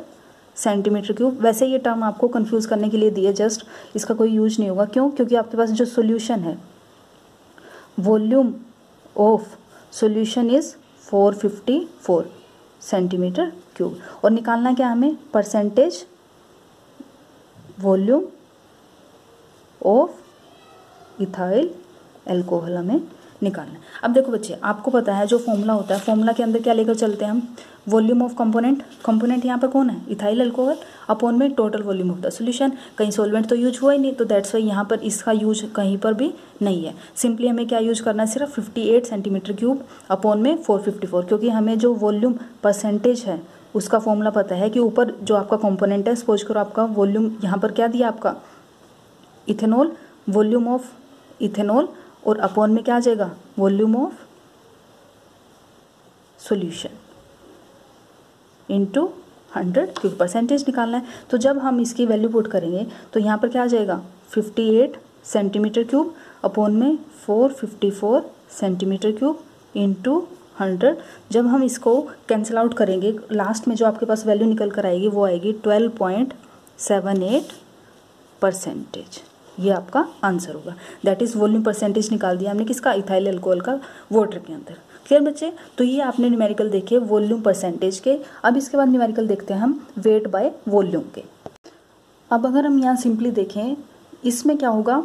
A: centimetre cube. वैसे ये टर्म आपको कंफ्यूज करने के लिए दिए, जस्ट इसका कोई यूज नहीं होगा। क्यों, क्योंकि आपके पास जो सॉल्यूशन है volume of solution is 454 centimetre cube, और निकालना क्या हमें, percentage volume of ethyl alcohol हमें निकालना है। अब देखो बच्चे, आपको पता है जो फॉर्मूला होता है, फॉर्मूला के अंदर क्या लेकर चलते हैं हम, वॉल्यूम ऑफ कंपोनेंट, कंपोनेंट यहाँ पर कौन है इथाइल अल्कोहल, अपॉन में total volume of the solution. कहीं सॉल्वेंट तो यूज हुआ ही नहीं, तो दैट्स वाई यहाँ पर इसका यूज कहीं पर भी नहीं है। सिंपली हमें क्या यूज करना है, सिर्फ 58 सेंटीमीटर क्यूब अपॉन में 454, क्योंकि हमें जो वॉल्यूम परसेंटेज है उसका फॉर्मूला पता है कि ऊपर जो आपका कंपोनेंट है, सपोज करो आपका वॉल्यूम यहाँ पर क्या दिया आपका इथेनॉल, वॉल्यूम ऑफ इथेनॉल, और अपॉन में क्या आ जाएगा वॉल्यूम ऑफ सॉल्यूशन इनटू 100, क्योंकि परसेंटेज निकालना है। तो जब हम इसकी वैल्यू पुट करेंगे तो यहाँ पर क्या आ जाएगा 58 सेंटीमीटर क्यूब अपॉन में 454 सेंटीमीटर क्यूब इनटू 100। जब हम इसको कैंसिल आउट करेंगे, लास्ट में जो आपके पास वैल्यू निकल कर आएगी वो आएगी 12.78%। ये आपका आंसर होगा, दैट इज़ वॉल्यूम परसेंटेज निकाल दिया हमने किसका, इथाइल अल्कोहल का वाटर के अंदर। क्लियर बच्चे। तो ये आपने न्यूमेरिकल देखे वॉल्यूम परसेंटेज के। अब इसके बाद न्यूमेरिकल देखते हैं हम वेट बाय वॉल्यूम के। अब अगर हम यहाँ सिंपली देखें, इसमें क्या होगा,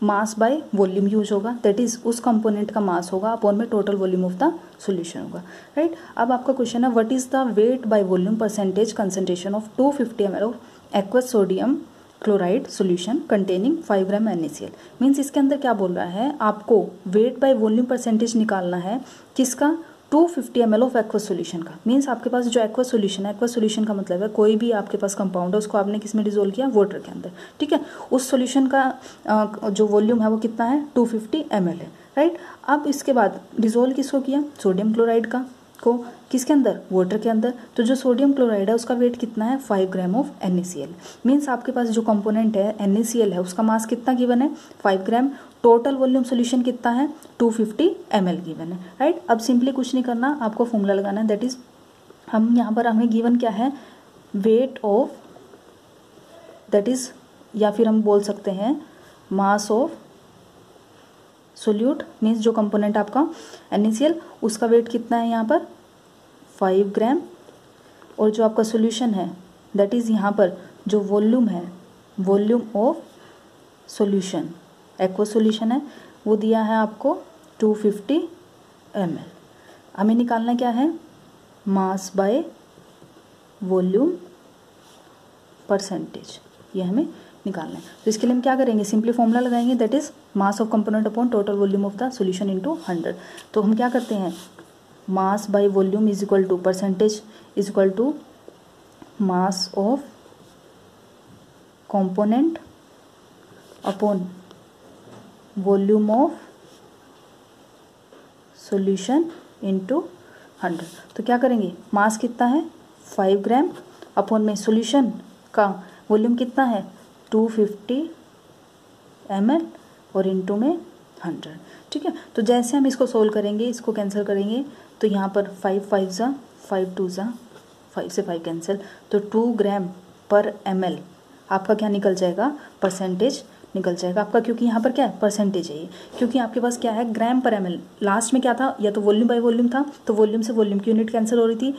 A: मास बाय वॉल्यूम यूज होगा, दैट इज उस कंपोनेंट का मास होगा अपॉन में total volume of the solution होगा, राइट। अब आपका क्वेश्चन है what is the weight by volume percentage concentration of 250 ml of aqueous sodium chloride solution containing 5 gram NaCl। Means इसके अंदर क्या बोल रहा है, आपको वेट बाय वॉल्यूम परसेंटेज निकालना है किसका, 250 ml ऑफ एक्वस सॉल्यूशन का। मीन्स आपके पास जो एक्वस सॉल्यूशन है, एक्वस सॉल्यूशन का मतलब है कोई भी आपके पास कंपाउंड है उसको आपने किस में डिजोल्व किया, वाटर के अंदर, ठीक है। उस सॉल्यूशन का जो वॉल्यूम है वो कितना है 250 ml है, राइट। अब इसके बाद डिजोल्व किसको किया, सोडियम क्लोराइड का को किसके अंदर, वाटर के अंदर। तो जो सोडियम क्लोराइड है उसका वेट कितना है 5 ग्राम ऑफ NaCl। मीन्स आपके पास जो कंपोनेंट है NaCl है उसका मास कितना गिवन है 5 ग्राम, टोटल वॉल्यूम सॉल्यूशन कितना है 250 ml गिवन है, राइट। अब सिंपली कुछ नहीं करना, आपको फॉर्मूला लगाना है, दैट इज हम यहाँ पर हमें गिवन क्या है, वेट ऑफ, दैट इज या फिर हम बोल सकते हैं मास ऑफ सोल्यूट, मीन्स जो कंपोनेंट आपका NaCl उसका वेट कितना है यहाँ पर 5 ग्राम, और जो आपका सॉल्यूशन है दैट इज़ यहाँ पर जो वॉल्यूम है, volume of solution aqueous solution है वो दिया है आपको 250 ml। हमें निकालना क्या है, मास बाय वॉल्यूम परसेंटेज, ये हमें निकालना है। तो इसके लिए हम क्या करेंगे, सिंपली फॉर्मूला लगाएंगे, that is mass of component upon total volume of the solution into 100। तो हम क्या करते हैं, mass by volume is equal to percentage is equal to mass of component upon volume of solution into 100। तो क्या करेंगे, मास कितना है 5 ग्राम अपॉन में सॉल्यूशन का वॉल्यूम कितना है 250 ml और इनटू में 100, ठीक है। तो जैसे हम इसको सोल्व करेंगे, इसको कैंसिल करेंगे, तो यहाँ पर 5 5 ज़ा 5 2 ज़ा 5 से 5 कैंसिल, तो 2 ग्राम पर ml आपका क्या निकल जाएगा, परसेंटेज निकल जाएगा आपका, क्योंकि यहाँ पर क्या है परसेंटेज है ये, क्योंकि आपके पास क्या है ग्राम पर ml। लास्ट में क्या था, या तो वॉल्यूम बाय वॉल्यूम था, तो वॉल्यूम से वॉल्यूम की यूनिट कैंसिल हो रही थी।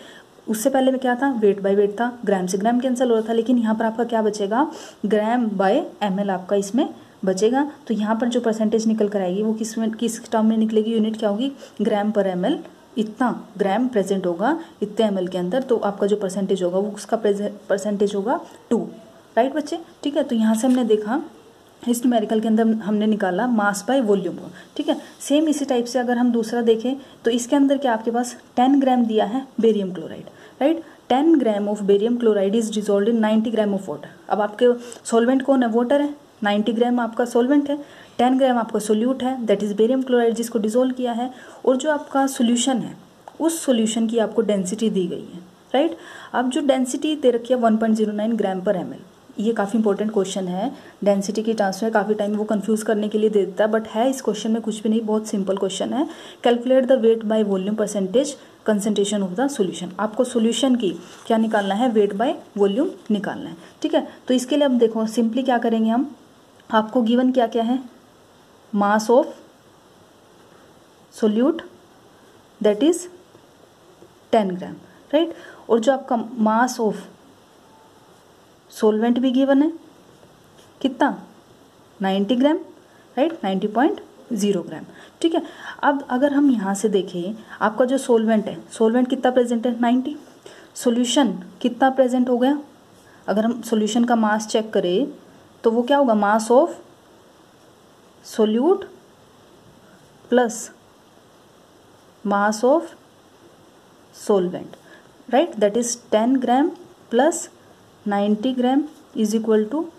A: उससे पहले में क्या था, वेट बाय वेट था, ग्राम से ग्राम कैंसिल हो रहा था, लेकिन यहाँ पर आपका क्या बचेगा, ग्राम बाय ml आपका इसमें बचेगा। तो यहाँ पर जो परसेंटेज निकल कर आएगी वो किस टर्म में निकलेगी, यूनिट क्या होगी, ग्राम पर ml इतना ग्राम प्रेजेंट होगा इतने एमएल के अंदर, तो आपका जो परसेंटेज होगा वो उसका परसेंटेज होगा 2, राइट बच्चे। ठीक है, तो यहाँ से हमने देखा इस न्यूमेरिकल के अंदर हमने निकाला मास बाय वॉल्यूम को। ठीक है, सेम इसी टाइप से अगर हम दूसरा देखें तो इसके अंदर क्या आपके पास 10 ग्राम दिया है barium chloride, right. 10 gram of barium chloride is dissolve in 90 gram of water. अब आपके सॉल्वेंट कौन है, वाटर है, 90 ग्राम आपका सॉल्वेंट है, 10 ग्राम आपका सोल्यूट है, दैट इज बेरियम क्लोराइड जिसको डिजोल्व किया है, और जो आपका सोल्यूशन है उस सोल्यूशन की आपको डेंसिटी दी गई है, राइट। अब जो डेंसिटी दे रखी है 1.09 ग्राम पर एमएल, ये काफ़ी इंपॉर्टेंट क्वेश्चन है। डेंसिटी की टर्म्स में काफ़ी टाइम वो कंफ्यूज करने के लिए दे देता है, बट है इस क्वेश्चन में कुछ भी नहीं, बहुत सिंपल क्वेश्चन है। Calculate the weight by volume percentage concentration of the solution. आपको सॉल्यूशन की क्या निकालना है, वेट बाय वॉल्यूम निकालना है। ठीक है, तो इसके लिए अब देखो सिंपली क्या करेंगे हम, आपको गिवन क्या क्या है, mass of solute that is 10 gram, right, और जो आपका मास ऑफ सोलवेंट भी गिवन है कितना, 90 ग्राम, राइट, 90.0 ग्राम। ठीक है, अब अगर हम यहाँ से देखें आपका जो सोलवेंट है, सोलवेंट कितना प्रेजेंट है 90, सॉल्यूशन कितना प्रेजेंट हो गया, अगर हम सॉल्यूशन का मास चेक करें तो वो क्या होगा, mass of solute plus mass of solvent, right, that is 10 gram plus 90 gram is equal to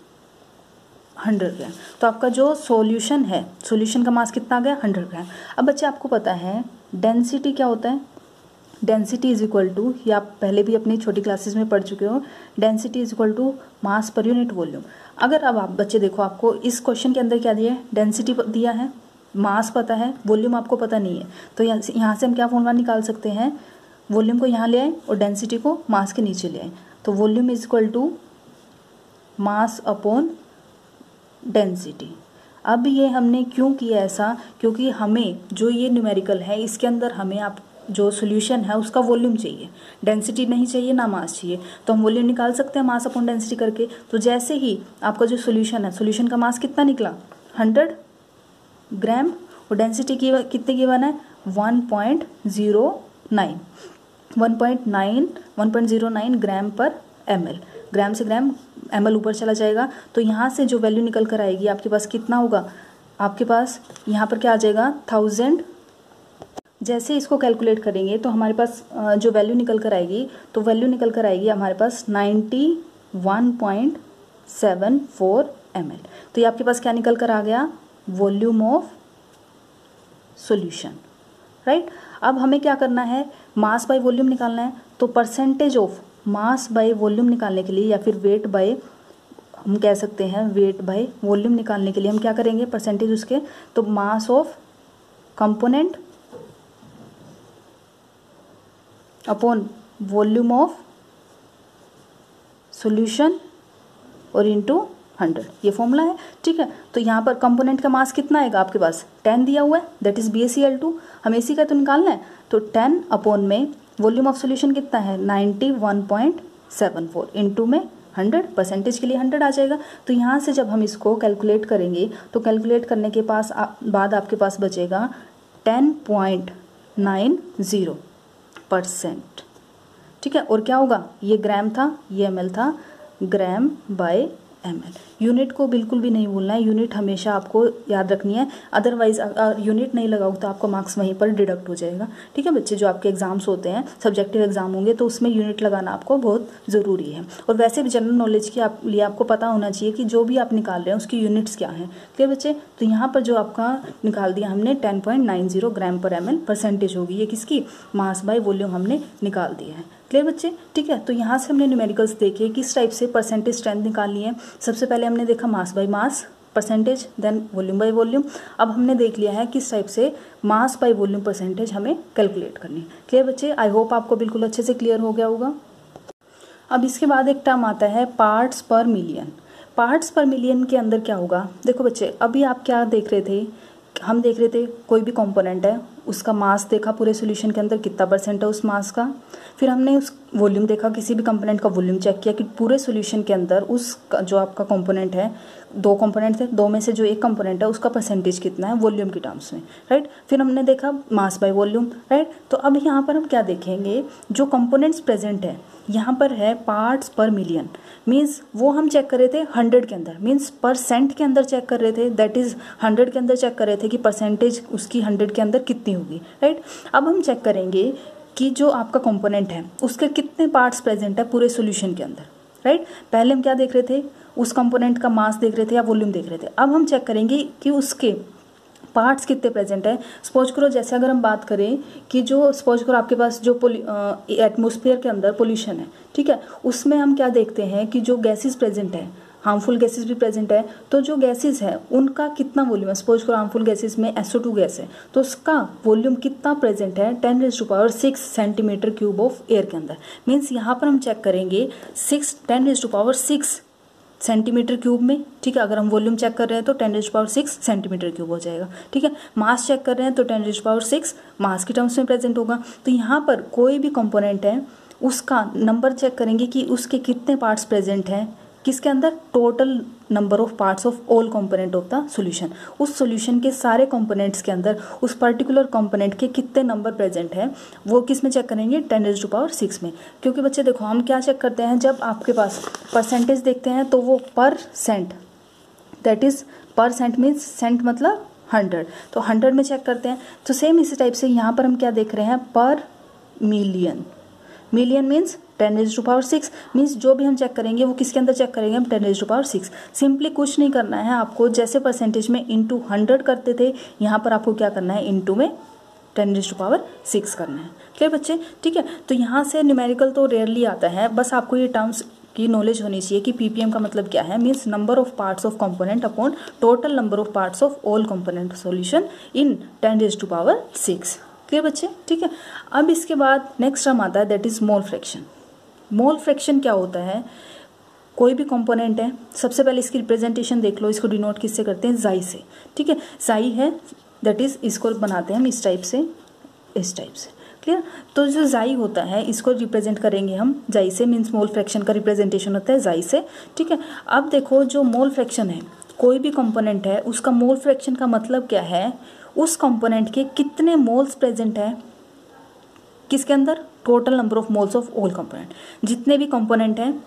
A: 100 gram. तो आपका जो सॉल्यूशन है, सॉल्यूशन का मास कितना आ गया 100 ग्राम। अब बच्चे आपको पता है डेंसिटी क्या होता है, डेंसिटी इज इक्वल टू, ये आप पहले भी अपनी छोटी क्लासेस में पढ़ चुके हो, density is equal to mass per unit volume. अगर अब आप बच्चे देखो, आपको इस क्वेश्चन के अंदर क्या दिया है, डेंसिटी दिया है, मास पता है, वॉल्यूम आपको पता नहीं है, तो यहाँ से हम क्या फॉर्मूला निकाल सकते हैं, वॉल्यूम को यहाँ ले आए और डेंसिटी को मास के नीचे ले आए, तो volume is equal to mass upon density. अब ये हमने क्यों किया ऐसा, क्योंकि हमें जो ये न्यूमेरिकल है इसके अंदर हमें आप जो सॉल्यूशन है उसका वॉल्यूम चाहिए, डेंसिटी नहीं चाहिए ना मास चाहिए, तो हम वॉल्यूम निकाल सकते हैं मास अपॉन डेंसिटी करके। तो जैसे ही आपका जो सॉल्यूशन है, सॉल्यूशन का मास कितना निकला 100 ग्राम और डेंसिटी की कितने गिवन है 1.09 ग्राम पर एमएल, ग्राम से ग्राम एमएल ऊपर चला जाएगा, तो यहाँ से जो वैल्यू निकल कर आएगी आपके पास कितना होगा, आपके पास यहाँ पर क्या आ जाएगा 1000। जैसे इसको कैलकुलेट करेंगे तो हमारे पास जो वैल्यू निकल कर आएगी, तो वैल्यू निकल कर आएगी हमारे पास 91.74 ml। तो ये आपके पास क्या निकल कर आ गया, वॉल्यूम ऑफ सॉल्यूशन, राइट। अब हमें क्या करना है, मास बाय वॉल्यूम निकालना है, तो percentage of mass by volume निकालने के लिए, या फिर वेट बाय, हम कह सकते हैं वेट बाय वॉल्यूम निकालने के लिए हम क्या करेंगे, परसेंटेज उसके, तो मास of component upon volume of solution और इनटू 100, ये फॉर्मूला है। ठीक है, तो यहाँ पर कंपोनेंट का मास कितना आएगा, आपके पास 10 दिया हुआ है, दैट इज BaCl2, हमें इसी का तो निकालना है, तो 10 अपॉन में वॉल्यूम ऑफ सॉल्यूशन कितना है 91.74 इनटू में 100, परसेंटेज के लिए 100 आ जाएगा। तो यहाँ से जब हम इसको कैलकुलेट करेंगे तो कैलकुलेट करने के बाद आपके पास बचेगा 10.90%। ठीक है, और क्या होगा, ये ग्राम था, ये ml था, ग्राम बाय ml। यूनिट को बिल्कुल भी नहीं भूलना है, यूनिट हमेशा आपको याद रखनी है, अदरवाइज अगर यूनिट नहीं लगाओ तो आपको मार्क्स वहीं पर डिडक्ट हो जाएगा। ठीक है बच्चे, जो आपके एग्जाम्स होते हैं, सब्जेक्टिव एग्जाम होंगे, तो उसमें यूनिट लगाना आपको बहुत ज़रूरी है। और वैसे भी जनरल नॉलेज के लिए आपको पता होना चाहिए कि जो भी आप निकाल रहे हैं उसकी यूनिट्स क्या हैं। क्लियर बच्चे, तो यहाँ पर जो आपका निकाल दिया हमने 10.90 ग्राम पर ml परसेंटेज होगी, ये किसकी, मास बाय वॉल्यूम हमने निकाल दिया है। क्लियर बच्चे, ठीक है, तो यहाँ से हमने न्यूमेरिकल्स देखे किस टाइप से परसेंटेज स्ट्रेंथ निकालनी है। सबसे पहले हमने देखा mass by mass percentage, then volume by volume. अब हमने देख लिया है किस टाइप से मास बाय वॉल्यूम परसेंटेज हमें कैलकुलेट करनी है। क्लियर बच्चे, आई होप आपको बिल्कुल अच्छे से क्लियर हो गया होगा। अब इसके बाद एक टर्म आता है पार्ट्स पर मिलियन। पार्ट्स पर मिलियन के अंदर क्या होगा, देखो बच्चे, अभी आप क्या देख रहे थे, हम देख रहे थे कोई भी कंपोनेंट है उसका मास देखा पूरे सॉल्यूशन के अंदर कितना परसेंट है उस मास का, फिर हमने उस वॉल्यूम देखा, किसी भी कंपोनेंट का वॉल्यूम चेक किया कि पूरे सॉल्यूशन के अंदर उस जो आपका कंपोनेंट है, दो कंपोनेंट थे, दो में से जो एक कंपोनेंट है उसका परसेंटेज कितना है वॉल्यूम की टर्म्स में, राइट। फिर हमने देखा मास बाय वॉल्यूम, राइट। तो अब यहाँ पर हम क्या देखेंगे, जो कंपोनेंट्स प्रेजेंट है यहाँ पर है पार्ट्स पर मिलियन, मीन्स वो हम चेक कर रहे थे 100 के अंदर, मीन्स परसेंट के अंदर चेक कर रहे थे, दैट इज़ 100 के अंदर चेक कर रहे थे कि परसेंटेज उसकी 100 के अंदर कितनी होगी, राइट। अब हम चेक करेंगे कि जो आपका कंपोनेंट है उसके कितने पार्ट्स प्रेजेंट है पूरे सॉल्यूशन के अंदर, राइट। पहले हम क्या देख रहे थे, उस कंपोनेंट का मास देख रहे थे या वॉल्यूम देख रहे थे। अब हम चेक करेंगे कि उसके पार्ट्स कितने प्रेजेंट है। सपोज करो जैसे अगर हम बात करें कि जो सपोज करो आपके पास जो एटमॉस्फेयर के अंदर पोल्यूशन है, ठीक है, उसमें हम क्या देखते हैं कि जो गैसेस प्रेजेंट है, हार्मफुल गैसेस भी प्रेजेंट है, तो जो गैसेस है उनका कितना वॉल्यूम है। सपोज करो हार्मफुल गैसेस में SO2 गैस है तो उसका वॉल्यूम कितना प्रेजेंट है 10⁻⁶ सेंटीमीटर क्यूब ऑफ एयर के अंदर। मीन्स यहाँ पर हम चेक करेंगे 10⁻⁶ सेंटीमीटर क्यूब में, ठीक है। अगर हम वॉल्यूम चेक कर रहे हैं तो 10⁻⁶ सेंटीमीटर क्यूब हो जाएगा, ठीक है। मास चेक कर रहे हैं तो 10⁻⁶ मास की टर्म्स में प्रेजेंट होगा। तो यहाँ पर कोई भी कंपोनेंट है उसका नंबर चेक करेंगे कि उसके कितने पार्ट्स प्रेजेंट हैं, किसके अंदर, total number of parts of all component of the solution. उस सॉल्यूशन के सारे कंपोनेंट्स के अंदर उस पर्टिकुलर कंपोनेंट के कितने नंबर प्रेजेंट है वो किस में चेक करेंगे, 10⁻⁶ में। क्योंकि बच्चे देखो हम क्या चेक करते हैं, जब आपके पास परसेंटेज देखते हैं तो वो %, दैट इज %, मीन्स सेंट मतलब 100, तो 100 में चेक करते हैं। तो सेम इसी टाइप से यहाँ पर हम क्या देख रहे हैं, पर मिलियन, मिलियन मीन्स 10⁻⁶, मीन्स जो भी हम चेक करेंगे वो किसके अंदर चेक करेंगे हम, 10⁻�6। सिंपली कुछ नहीं करना है आपको, जैसे परसेंटेज में इंटू 100 करते थे यहाँ पर आपको क्या करना है, इंटू में 10⁻�6 करना है। क्लियर बच्चे, ठीक है। तो यहाँ से न्यूमेरिकल तो रेयरली आता है, बस आपको ये टर्म्स की नॉलेज होनी चाहिए कि ppm का मतलब क्या है, means number of parts of component upon total number of parts of all component solution in 10⁻�6। Clear बच्चे, ठीक है। अब इसके बाद नेक्स्ट टर्म आता है that is mole fraction. Mole fraction क्या होता है, कोई भी कंपोनेंट है, सबसे पहले इसकी रिप्रेजेंटेशन देख लो, इसको डिनोट किससे करते हैं, जाई से, ठीक है। जाई है दैट इज इसको बनाते हैं हम इस टाइप से, इस टाइप से, क्लियर। तो जो जाई होता है इसको रिप्रेजेंट करेंगे हम जाई से, मीन्स मोल फ्रैक्शन का रिप्रेजेंटेशन होता है जाई से, ठीक है। अब देखो जो मोल फ्रैक्शन है, कोई भी कंपोनेंट है उसका मोल फ्रैक्शन का मतलब क्या है, उस कंपोनेंट के कितने मोल्स प्रेजेंट है किसके अंदर, total number of moles of all component. जितने भी कंपोनेंट हैं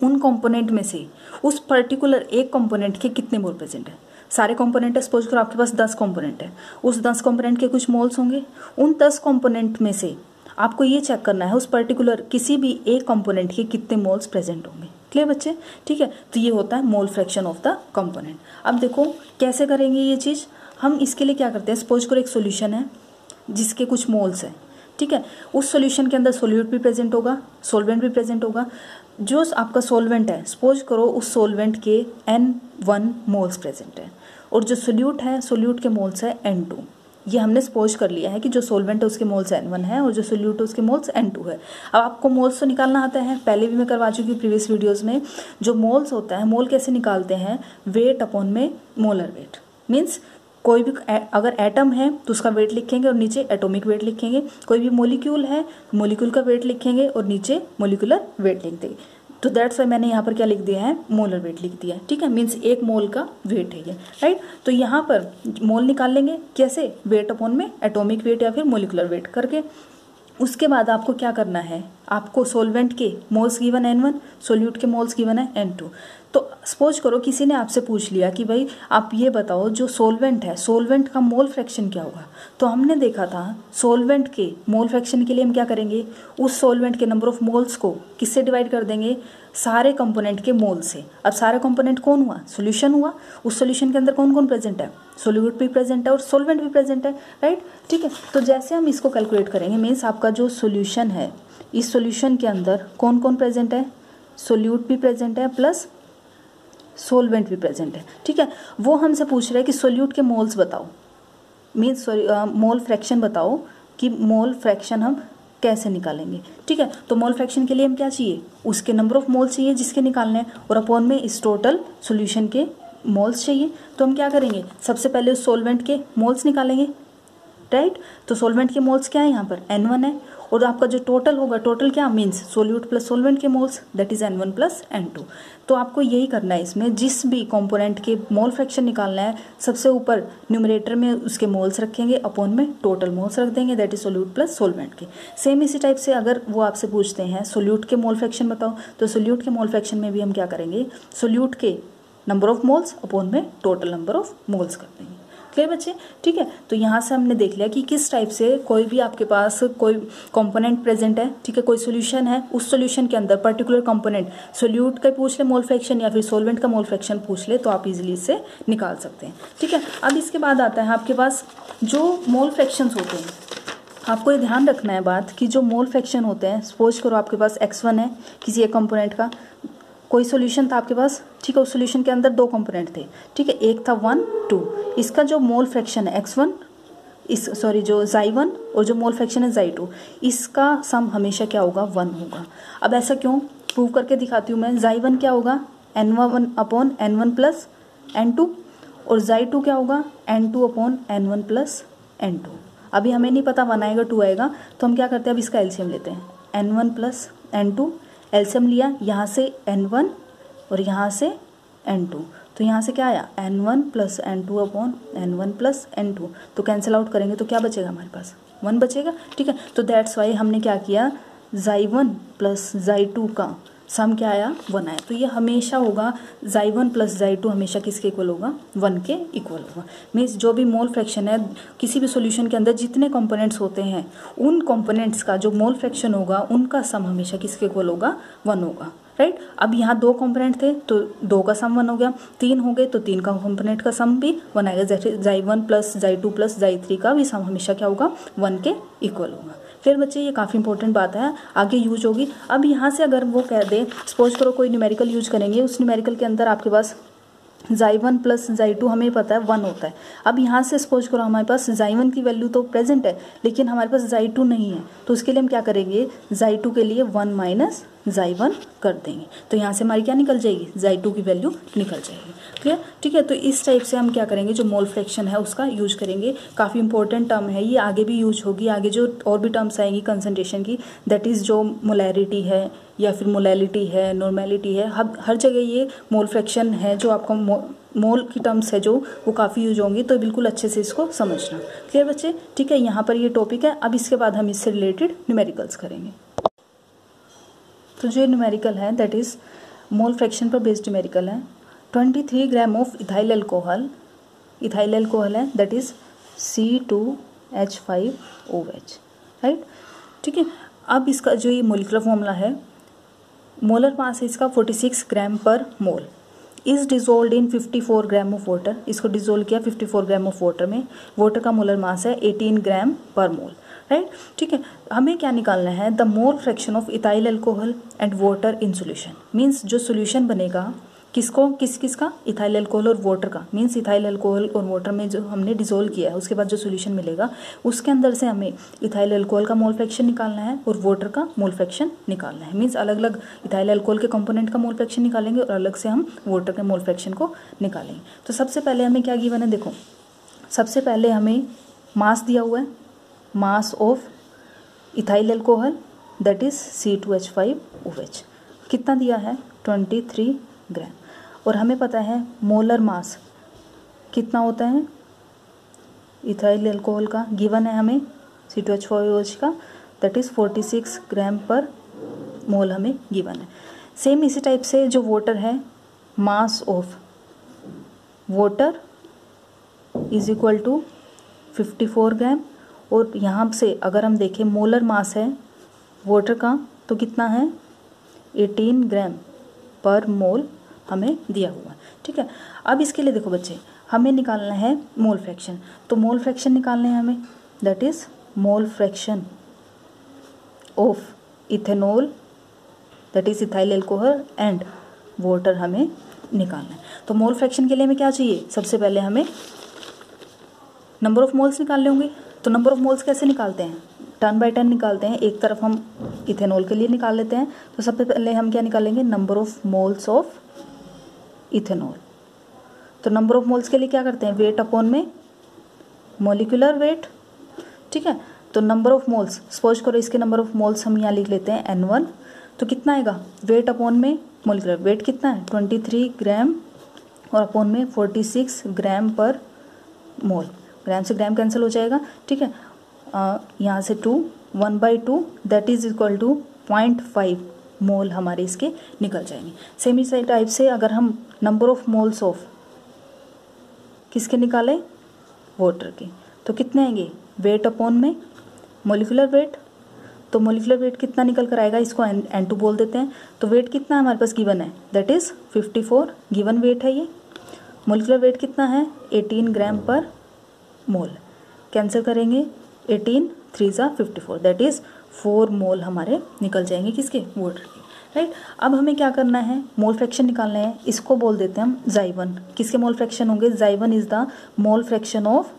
A: उन कंपोनेंट में से उस पर्टिकुलर एक कंपोनेंट के कितने मोल प्रेजेंट है। सारे कंपोनेंट है, सपोज करो आपके पास 10 कंपोनेंट है, उस 10 कंपोनेंट के कुछ मोल्स होंगे, उन 10 कंपोनेंट में से आपको ये चेक करना है उस पर्टिकुलर किसी भी एक कंपोनेंट के कितने मोल्स प्रेजेंट होंगे। क्लियर बच्चे, ठीक है। तो ये होता है mole fraction of the component. अब देखो कैसे करेंगे ये चीज़, हम इसके लिए क्या करते हैं, सपोज करो एक सॉल्यूशन है जिसके कुछ मोल्स हैं, ठीक है। उस सॉल्यूशन के अंदर सोल्यूट भी प्रेजेंट होगा, सोलवेंट भी प्रेजेंट होगा। जो आपका सोलवेंट है, सपोज करो उस सोलवेंट के N1 मोल्स प्रेजेंट है, और जो सोल्यूट है, सोल्यूट के मोल्स है N2। ये हमने सपोज कर लिया है कि जो सोलवेंट है उसके मोल्स N1 है और जो सोल्यूट है उसके मोल्स N2 है। अब आपको मोल्स तो निकालना आता है, पहले भी मैं करवा चुकी हूँ प्रीवियस वीडियोज़ में। जो मोल्स होता है, मोल कैसे निकालते हैं, वेट अपॉन में मोलर वेट, मीन्स कोई भी अगर एटम है तो उसका वेट लिखेंगे और नीचे एटॉमिक वेट लिखेंगे, कोई भी मॉलिक्यूल है मॉलिक्यूल का वेट लिखेंगे और नीचे मॉलिक्यूलर वेट लिख देंगे। तो दैट्स वाई मैंने यहाँ पर क्या लिख दिया है, मोलर वेट लिख दिया है, ठीक है। मीन्स एक मोल का वेट है ये, राइट। तो यहाँ पर मोल निकाल लेंगे कैसे, वेट अपॉन में एटॉमिक वेट या फिर मॉलिक्यूलर वेट करके। उसके बाद आपको क्या करना है, आपको सोलवेंट के मोल्स गिवन N1, सोल्यूट के मोल्स गिवन है N2। तो सपोज करो किसी ने आपसे पूछ लिया कि भाई आप ये बताओ जो सोलवेंट है, सोलवेंट का मोल फ्रैक्शन क्या होगा। तो हमने देखा था सोलवेंट के मोल फ्रैक्शन के लिए हम क्या करेंगे, उस सोलवेंट के नंबर ऑफ मोल्स को किससे डिवाइड कर देंगे, सारे कंपोनेंट के मोल से। अब सारा कंपोनेंट कौन हुआ, सॉल्यूशन हुआ। उस सॉल्यूशन के अंदर कौन कौन प्रेजेंट है, सोल्यूट भी प्रेजेंट है और सोलवेंट भी प्रेजेंट है, राइट, ठीक है। तो जैसे हम इसको कैलकुलेट करेंगे, मीन्स आपका जो सॉल्यूशन है, इस सॉल्यूशन के अंदर कौन कौन प्रेजेंट है, सोल्यूट भी प्रेजेंट है प्लस सोलवेंट भी प्रेजेंट है, ठीक है। वो हमसे पूछ रहे हैं कि सोल्यूट के मोल्स बताओ, मीन्स मोल फ्रैक्शन बताओ कि मोल फ्रैक्शन हम कैसे निकालेंगे, ठीक है। तो मोल फ्रैक्शन के लिए हम क्या चाहिए, उसके नंबर ऑफ मोल चाहिए जिसके निकालने हैं, और अपॉन में इस टोटल सॉल्यूशन के मोल्स चाहिए, तो हम क्या करेंगे, सबसे पहले उस सॉल्वेंट के मोल्स निकालेंगे, राइट। तो सॉल्वेंट के मोल्स क्या है यहाँ पर N1 है, और आपका जो टोटल होगा, टोटल क्या मीन्स सोल्यूट प्लस सॉल्वेंट के moles, that is N1 plus N2। तो आपको यही करना है, इसमें जिस भी कंपोनेंट के मोल फ्रैक्शन निकालना है, सबसे ऊपर न्यूमरेटर में उसके मोल्स रखेंगे, अपॉन में टोटल मोल्स रख देंगे, that is solute plus solvent के। सेम इसी टाइप से अगर वो आपसे पूछते हैं सोल्यूट के मोल फ्रैक्शन बताओ, तो सोल्यूट के मोल फ्रैक्शन में भी हम क्या करेंगे, सोल्यूट के नंबर ऑफ मोल्स अपॉन में टोटल नंबर ऑफ मोल्स कर देंगे। क्लियर बच्चे, ठीक है। तो यहाँ से हमने देख लिया कि किस टाइप से कोई भी आपके पास कोई कंपोनेंट प्रेजेंट है, ठीक है, कोई सॉल्यूशन है, उस सॉल्यूशन के अंदर पर्टिकुलर कंपोनेंट सोल्यूट का पूछ ले मोल फ्रैक्शन या फिर सॉल्वेंट का मोल फ्रैक्शन पूछ ले, तो आप इजीली इससे निकाल सकते हैं, ठीक है। अब इसके बाद आता है आपके पास जो मोल फ्रैक्शंस होते हैं, आपको ये ध्यान रखना है बात कि जो मोल फ्रैक्शन होते हैं, सपोज करो आपके पास x1 है किसी एक कंपोनेंट का, कोई सॉल्यूशन था आपके पास, ठीक है, उस सॉल्यूशन के अंदर दो कंपोनेंट थे, ठीक है, एक था 1 2, इसका जो मोल फ्रैक्शन है x1, जो xy1 और जो मोल फ्रैक्शन है xy2, इसका सम हमेशा क्या होगा, 1 होगा। अब ऐसा क्यों, प्रूव करके दिखाती हूँ मैं। xy1 क्या होगा, N1 upon N1 plus N2, और xy2 क्या होगा, N2 upon N1 plus N2। अभी हमें नहीं पता 1 आएगा 2 आएगा, तो हम क्या करते हैं, अब इसका एलसीएम लेते हैं, N1 प्लस N2, एलसीएम लिया, यहाँ से N1 और यहाँ से N2, तो यहाँ से क्या आया, N1 plus N2 upon N1 plus N2, तो कैंसिल आउट करेंगे तो क्या बचेगा हमारे पास, 1 बचेगा, ठीक है। तो दैट्स वाई हमने क्या किया, xy1 प्लस xy2 का सम क्या आया, 1 आया। तो ये हमेशा होगा xy1 प्लस xy2 हमेशा किसके इक्वल होगा, 1 के इक्वल होगा। मीन्स जो भी मोल फ्रैक्शन है किसी भी सॉल्यूशन के अंदर जितने कंपोनेंट्स होते हैं, उन कंपोनेंट्स का जो मोल फ्रैक्शन होगा उनका सम हमेशा किसके इक्वल होगा, 1 होगा, राइट। अब यहाँ 2 कंपोनेंट थे तो 2 का सम 1 हो गया, 3 हो गए तो 3 का कंपोनेंट का सम भी 1 आएगा, जैसे xy1 plus xy2 plus xy3 का भी सम हमेशा क्या होगा, 1 के इक्वल होगा। फिर बच्चे ये काफ़ी इंपॉर्टेंट बात है, आगे यूज होगी। अब यहाँ से अगर वो कह दे, सपोज करो कोई न्यूमेरिकल यूज करेंगे, उस न्यूमेरिकल के अंदर आपके पास xy1 प्लस xy2 हमें पता है 1 होता है। अब यहाँ से सपोज करो हमारे पास xy1 की वैल्यू तो प्रेजेंट है, लेकिन हमारे पास xy2 नहीं है, तो उसके लिए हम क्या करेंगे, xy2 के लिए 1 माइनस xy1 कर देंगे, तो यहाँ से हमारी क्या निकल जाएगी, xy2 की वैल्यू निकल जाएगी। क्लियर, ठीक है। तो इस टाइप से हम क्या करेंगे, जो मोल फ्रैक्शन है उसका यूज करेंगे। काफ़ी इंपॉर्टेंट टर्म है ये, आगे भी यूज होगी, आगे जो और भी टर्म्स आएंगी कंसंट्रेशन की, दैट इज़ जो मोलैरिटी है या फिर मोलैलिटी है, नॉर्मेलिटी है, हर जगह ये मोल फ्रैक्शन है जो आपका मोल की टर्म्स है जो वो काफ़ी यूज होंगी, तो बिल्कुल अच्छे से इसको समझना। क्लियर बच्चे, ठीक है। यहाँ पर ये टॉपिक है। अब इसके बाद हम इससे रिलेटेड न्यूमेरिकल्स करेंगे। तो जो न्यूमेरिकल है दैट इज़ मोल फ्रैक्शन पर बेस्ड न्यूमेरिकल है। 23 ग्राम ऑफ इथाइल अल्कोहल है दैट इज़ C2H5OH, राइट, ठीक है। अब इसका जो ये मोलिकुलर फॉर्मूला है, मोलर मास है इसका 46 gram per mole, is dissolved in 54 gram of water. इसको डिजोल्व किया 54 ग्राम ऑफ वाटर में, वाटर का मोलर मास है 18 ग्राम पर मोल, राइट, ठीक है। हमें क्या निकालना है, the mole fraction of ethyl alcohol and water in solution. Means जो सोल्यूशन बनेगा किसका, इथाइल अल्कोहल और वाटर का, मीन्स इथाइल अल्कोहल और वाटर में जो हमने डिसोल्व किया है उसके बाद जो सोल्यूशन मिलेगा उसके अंदर से हमें इथाइल अल्कोहल का मोल फ्रैक्शन निकालना है और वाटर का मोल फ्रैक्शन निकालना है। मीन्स अलग अलग इथाइल अल्कोहल के कंपोनेंट का मोल फ्रैक्शन निकालेंगे और अलग से हम वाटर के मोल फ्रैक्शन को निकालेंगे। तो सबसे पहले हमें क्या गिवन है, देखो सबसे पहले हमें मास दिया हुआ है, mass of ethyl alcohol that is C2H5OH, कितना दिया है 23 ग्राम, और हमें पता है मोलर मास कितना होता है इथाइल अल्कोहल का, गिवन है हमें C2H5OH का दैट इज़ 46 ग्राम पर मोल हमें गिवन है। सेम इसी टाइप से जो वाटर है, mass of water is equal to 54 gram, और यहाँ से अगर हम देखें मोलर मास है वाटर का तो कितना है 18 ग्राम पर मोल हमें दिया हुआ है, ठीक है। अब इसके लिए देखो बच्चे, हमें निकालना है मोल फ्रैक्शन, तो मोल फ्रैक्शन निकालना है हमें that is mole fraction of ethanol that is ethyl alcohol and water हमें निकालना है। तो मोल फ्रैक्शन के लिए हमें क्या चाहिए, सबसे पहले हमें नंबर ऑफ मोल्स निकालने होंगे। तो नंबर ऑफ मोल्स कैसे निकालते हैं, टर्न बाय टर्न निकालते हैं। एक तरफ हम इथेनॉल के लिए निकाल लेते हैं, तो सबसे पहले हम क्या निकालेंगे, number of moles of ethanol, तो नंबर ऑफ मोल्स के लिए क्या करते हैं, वेट अपॉन में मॉलिक्यूलर वेट, ठीक है। तो नंबर ऑफ मोल्स, सपोज करो इसके नंबर ऑफ मोल्स हम यहाँ लिख लेते हैं N1, तो कितना आएगा, वेट अपॉन में मॉलिक्यूलर वेट कितना है 23 ग्राम और अपॉन में 46 ग्राम पर मोल, ग्राम से ग्राम कैंसिल हो जाएगा, ठीक है। यहाँ से 2 1/2 दैट इज इक्वल टू 0.5 मोल हमारे इसके निकल जाएंगे। सेम इसी टाइप से अगर हम नंबर ऑफ मोल्स ऑफ किसके निकालें, वाटर के, तो कितने आएंगे, वेट अपॉन में मॉलिक्यूलर वेट, तो मॉलिक्यूलर वेट कितना निकल कर आएगा, इसको N2 बोल देते हैं। तो वेट कितना हमारे पास गिवन है, दैट इज़ 54 गिवन वेट है ये। मॉलिक्यूलर वेट कितना है 18 ग्राम पर मोल, कैंसिल करेंगे 18 3 × 54 दैट इज़ 4 मोल हमारे निकल जाएंगे किसके, वाटर के, राइट। अब हमें क्या करना है, मोल फ्रैक्शन निकालना है, इसको बोल देते हैं हम Xy1। किसके मोल फ्रैक्शन होंगे, Xy1 is the mole fraction of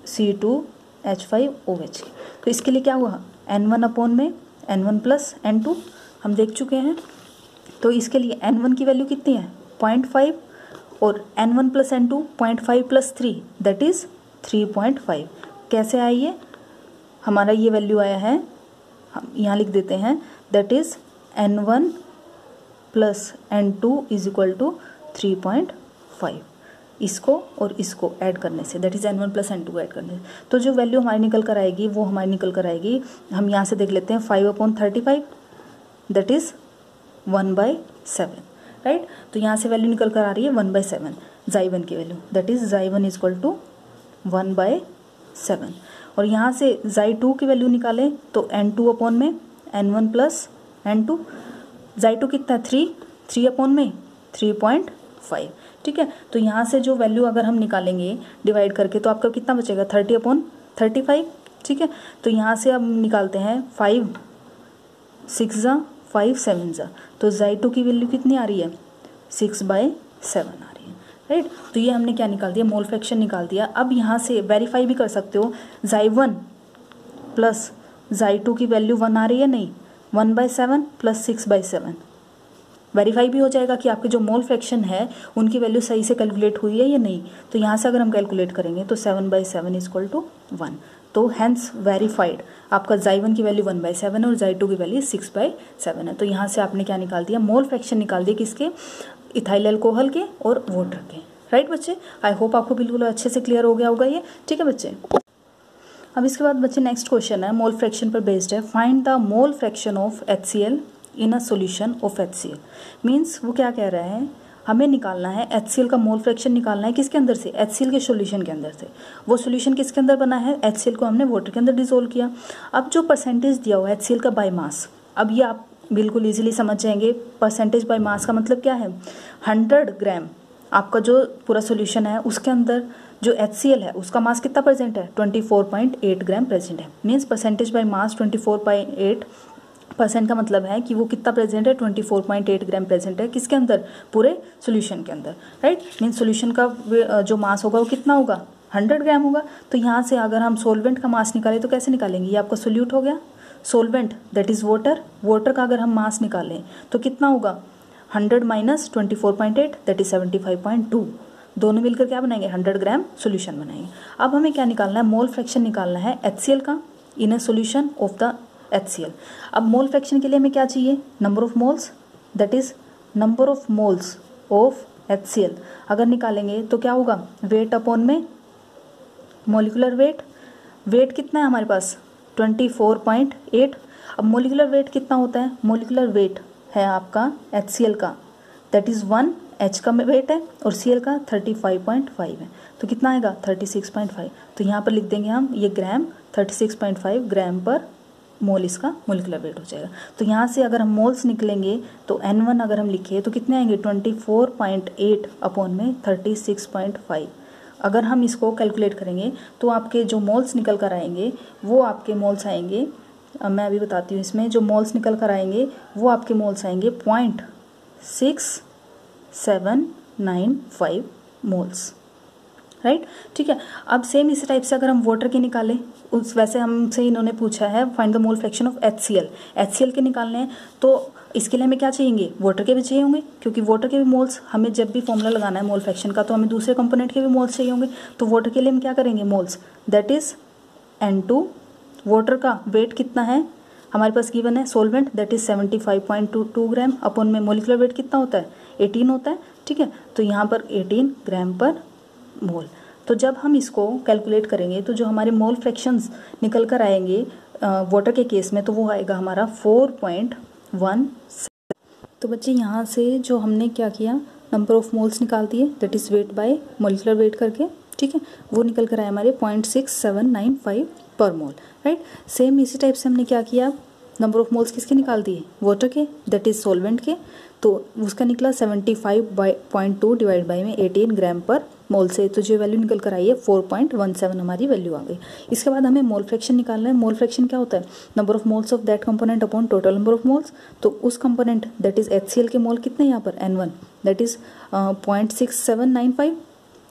A: C2H5OH। तो इसके लिए क्या हुआ, N1 अपॉन में N1 + N2 हम देख चुके हैं। तो इसके लिए N1 की वैल्यू कितनी है 0.5 और N1 + N2 0.5 + 3 दैट इज़ 3.5। कैसे आई ये, हमारा ये वैल्यू आया है, हम यहाँ लिख देते हैं दैट इज़ N1 + N2 = 3.5। इसको और इसको ऐड करने से, that is N1 + N2 add करने से, तो जो वैल्यू हमारी निकल कर आएगी वो हमारी निकल कर आएगी, हम यहाँ से देख लेते हैं 5/35 दैट इज़ 1/7, राइट। तो यहाँ से वैल्यू निकल कर आ रही है 1/7 Xy1 की वैल्यू, दैट इज़ Xy1 = 1/7। और यहाँ से Xy2 की वैल्यू निकालें तो N2 अपॉन में N1 + N2, Xy2 कितना 3 अपॉन में 3.5, ठीक है। तो यहाँ से जो वैल्यू अगर हम निकालेंगे डिवाइड करके तो आपका कितना बचेगा 30/35, ठीक है। तो यहाँ से अब निकालते हैं 5 6 × 5 7 × तो Xy2 की वैल्यू कितनी आ रही है 6/7 आ रही है, राइट। तो ये हमने क्या निकाल दिया, मोल फ्रैक्शन निकाल दिया। अब यहाँ से वेरीफाई भी कर सकते हो, Xy1 + Xy2 की वैल्यू 1 आ रही है, नहीं 1/7 + 6/7, वेरीफाई भी हो जाएगा कि आपके जो मोल फ्रैक्शन है उनकी वैल्यू सही से कैलकुलेट हुई है या नहीं। तो यहाँ से अगर हम कैलकुलेट करेंगे तो 7/7 = 1, तो हैंस वेरीफाइड आपका Xy1 की वैल्यू 1/7 और Xy2 की वैल्यू 6/7 है। तो यहाँ से आपने क्या निकाल दिया, मोल फ्रैक्शन निकाल दिया किसके, इथाइल अल्कोहल के और वाटर के, राइट बच्चे। आई होप आपको बिल्कुल अच्छे से क्लियर हो गया होगा ये, ठीक है बच्चे। अब इसके बाद बच्चे नेक्स्ट क्वेश्चन है, मोल फ्रैक्शन पर बेस्ड है, find the mole fraction of HCl in a solution of HCl। Means वो क्या कह रहा है, हमें निकालना है HCl का मोल फ्रैक्शन निकालना है किसके अंदर से, HCl के सोल्यूशन के अंदर से। वो सोल्यूशन किसके अंदर बना है, HCl को हमने वाटर के अंदर डिसोल्व किया। अब जो परसेंटेज दिया हुआ है HCl का बाय मास, अब ये आप बिल्कुल इजीली समझ जाएंगे। परसेंटेज बाय मास का मतलब क्या है, 100 ग्राम आपका जो पूरा सोल्यूशन है उसके अंदर जो HCl है उसका मास कितना प्रेजेंट है 24.8 ग्राम प्रेजेंट है। मीन्स परसेंटेज बाय मास 24.8% का मतलब है कि वो कितना प्रेजेंट है 24.8 ग्राम प्रेजेंट है किसके अंदर, पूरे सोल्यूशन के अंदर, राइट। मीन्स सोल्यूशन का जो मास होगा वो कितना होगा 100 ग्राम होगा। तो यहाँ से अगर हम सोलवेंट का मास निकालें तो कैसे निकालेंगे, ये आपका सोल्यूट हो गया, solvent that is water, water का अगर हम मास निकालें तो कितना होगा 100 - 24.8 दैट इज़ 75.2, दोनों मिलकर क्या बनाएंगे 100 ग्राम सोल्यूशन बनाएंगे। अब हमें क्या निकालना है, मोल फ्रैक्शन निकालना है HCl का in a solution of the HCl। अब मोल फ्रैक्शन के लिए हमें क्या चाहिए, number of moles, that is number of moles of HCl अगर निकालेंगे तो क्या होगा, वेट अपॉन में मोलिकुलर वेट, वेट कितना है हमारे पास 24.8। अब मोलिकुलर वेट कितना होता है, मोलिकुलर वेट है आपका HCl का दैट इज़ 1, H का वेट है और Cl का 35.5 है, तो कितना आएगा 36.5। तो यहाँ पर लिख देंगे हम ये ग्राम, 36.5 ग्राम पर मोल इसका मोलिकुलर वेट हो जाएगा। तो यहाँ से अगर हम मोल्स निकलेंगे तो N1 अगर हम लिखे तो कितने आएंगे 24.8 अपॉन में 36.5। अगर हम इसको कैलकुलेट करेंगे तो आपके जो मोल्स निकल कर आएंगे वो आपके मोल्स आएंगे, मैं अभी बताती हूँ, इसमें जो मोल्स निकल कर आएंगे वो आपके मोल्स आएंगे 0.6795 मोल्स, राइट, ठीक है। अब सेम इसी टाइप से अगर हम वाटर के निकालें, उस वैसे हमसे इन्होंने पूछा है find the mole fraction of HCl के निकालने हैं, तो इसके लिए हमें क्या चाहिए, वाटर के भी चाहिए होंगे, क्योंकि वाटर के भी मोल्स, हमें जब भी फॉर्मूला लगाना है मोल फ्रैक्शन का तो हमें दूसरे कंपोनेंट के भी मोल्स चाहिए होंगे। तो वाटर के लिए हम क्या करेंगे, moles, that is N2। Water का वेट कितना है हमारे पास गिवन है, सोलवेंट दैट इज 75.22 ग्राम, अपन में मोलिकुलर वेट कितना होता है, 18 होता है, ठीक है। तो यहाँ पर 18 ग्राम पर मोल। तो जब हम इसको कैलकुलेट करेंगे तो जो हमारे मोल फ्रैक्शंस निकल कर आएंगे वाटर के केस में, तो वो आएगा हमारा 4.1। तो बच्चे यहाँ से जो हमने क्या किया, नंबर ऑफ मोल्स निकाल दिए, that is weight by molecular weight करके, ठीक है। वो निकल कर आए हमारे 0.6795 पर मोल, राइट। सेम इसी टाइप से हमने क्या किया, नंबर ऑफ मोल्स किसके निकाल दिए, वाटर के, दैट इज सोलवेंट के, तो उसका निकला 75.2 डिवाइड बाई में 18 ग्राम पर मोल से, तो जो वैल्यू निकल कर आई है 4.17 हमारी वैल्यू आ गई। इसके बाद हमें मोल फ्रैक्शन निकालना है। मोल फ्रैक्शन क्या होता है, number of moles of that component upon total number of moles. तो उस कंपोनेंट दैट इज HCl के मोल कितने यहाँ पर N1 दैट इज 0.6795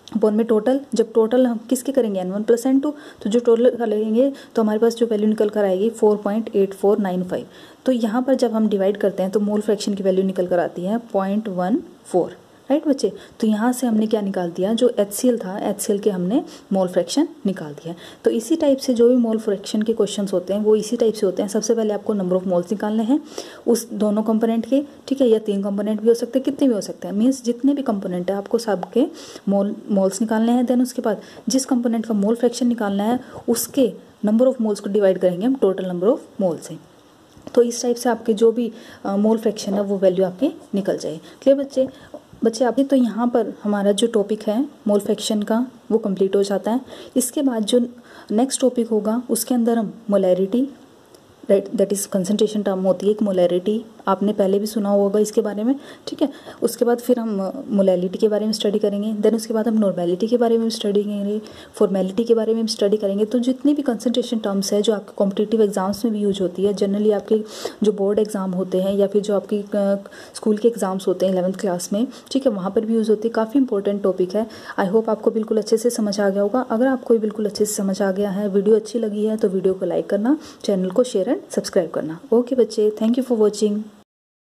A: अपॉन में टोटल, जब टोटल हम किसके करेंगे N1 + N2, तो जो टोटल करेंगे तो हमारे पास जो वैल्यू निकल कर आएगी 4.8495। तो यहाँ पर जब हम डिवाइड करते हैं तो मोल फ्रैक्शन की वैल्यू निकल कर आती है 0.14, राइट बच्चे। तो यहाँ से हमने क्या निकाल दिया, जो HCl था, HCl के हमने मोल फ्रैक्शन निकाल दिया। तो इसी टाइप से जो भी मोल फ्रैक्शन के क्वेश्चंस होते हैं वो इसी टाइप से होते हैं। सबसे पहले आपको नंबर ऑफ मोल्स निकालने हैं उस दोनों कंपोनेंट के, ठीक है, या 3 कंपोनेंट भी हो सकते हैं, कितने भी हो सकते हैं, मीन्स जितने भी कंपोनेंट है आपको सबके मोल्स निकालने हैं। देन उसके बाद जिस कंपोनेंट का मोल फ्रैक्शन निकालना है उसके नंबर ऑफ मोल्स को डिवाइड करेंगे हम टोटल नंबर ऑफ मोल से। तो इस टाइप से आपके जो भी मोल फ्रैक्शन है वो वैल्यू आपके निकल जाए। क्लियर बच्चे आपके। तो यहाँ पर हमारा जो टॉपिक है मोल फ्रैक्शन का वो कंप्लीट हो जाता है। इसके बाद जो नेक्स्ट टॉपिक होगा उसके अंदर हम molarity, right, that is concentration term होती है एक मोलैरिटी, आपने पहले भी सुना होगा इसके बारे में, ठीक है। उसके बाद फिर हम मोलैलिटी के बारे में स्टडी करेंगे। देन उसके बाद हम नॉर्मेलिटी के बारे में स्टडी करेंगे, फॉर्मेलिटी के बारे में स्टडी करेंगे। तो जितनी भी कंसंट्रेशन टर्म्स है जो आपके कॉम्पिटिटिव एग्जाम्स में भी यूज होती है, जनरली आपके जो बोर्ड एग्जाम होते हैं या फिर जो आपकी स्कूल के एग्जाम्स होते हैं 11th क्लास में, ठीक है, वहाँ पर भी यूज़ होती है। काफ़ी इंपॉर्टेंट टॉपिक है। आई होप आपको बिल्कुल अच्छे से समझ आ गया होगा। अगर आपको बिल्कुल अच्छे से समझ आ गया है, वीडियो अच्छी लगी है तो वीडियो को लाइक करना, चैनल को शेयर एंड सब्सक्राइब करना। ओके बच्चे, थैंक यू फॉर वॉचिंग।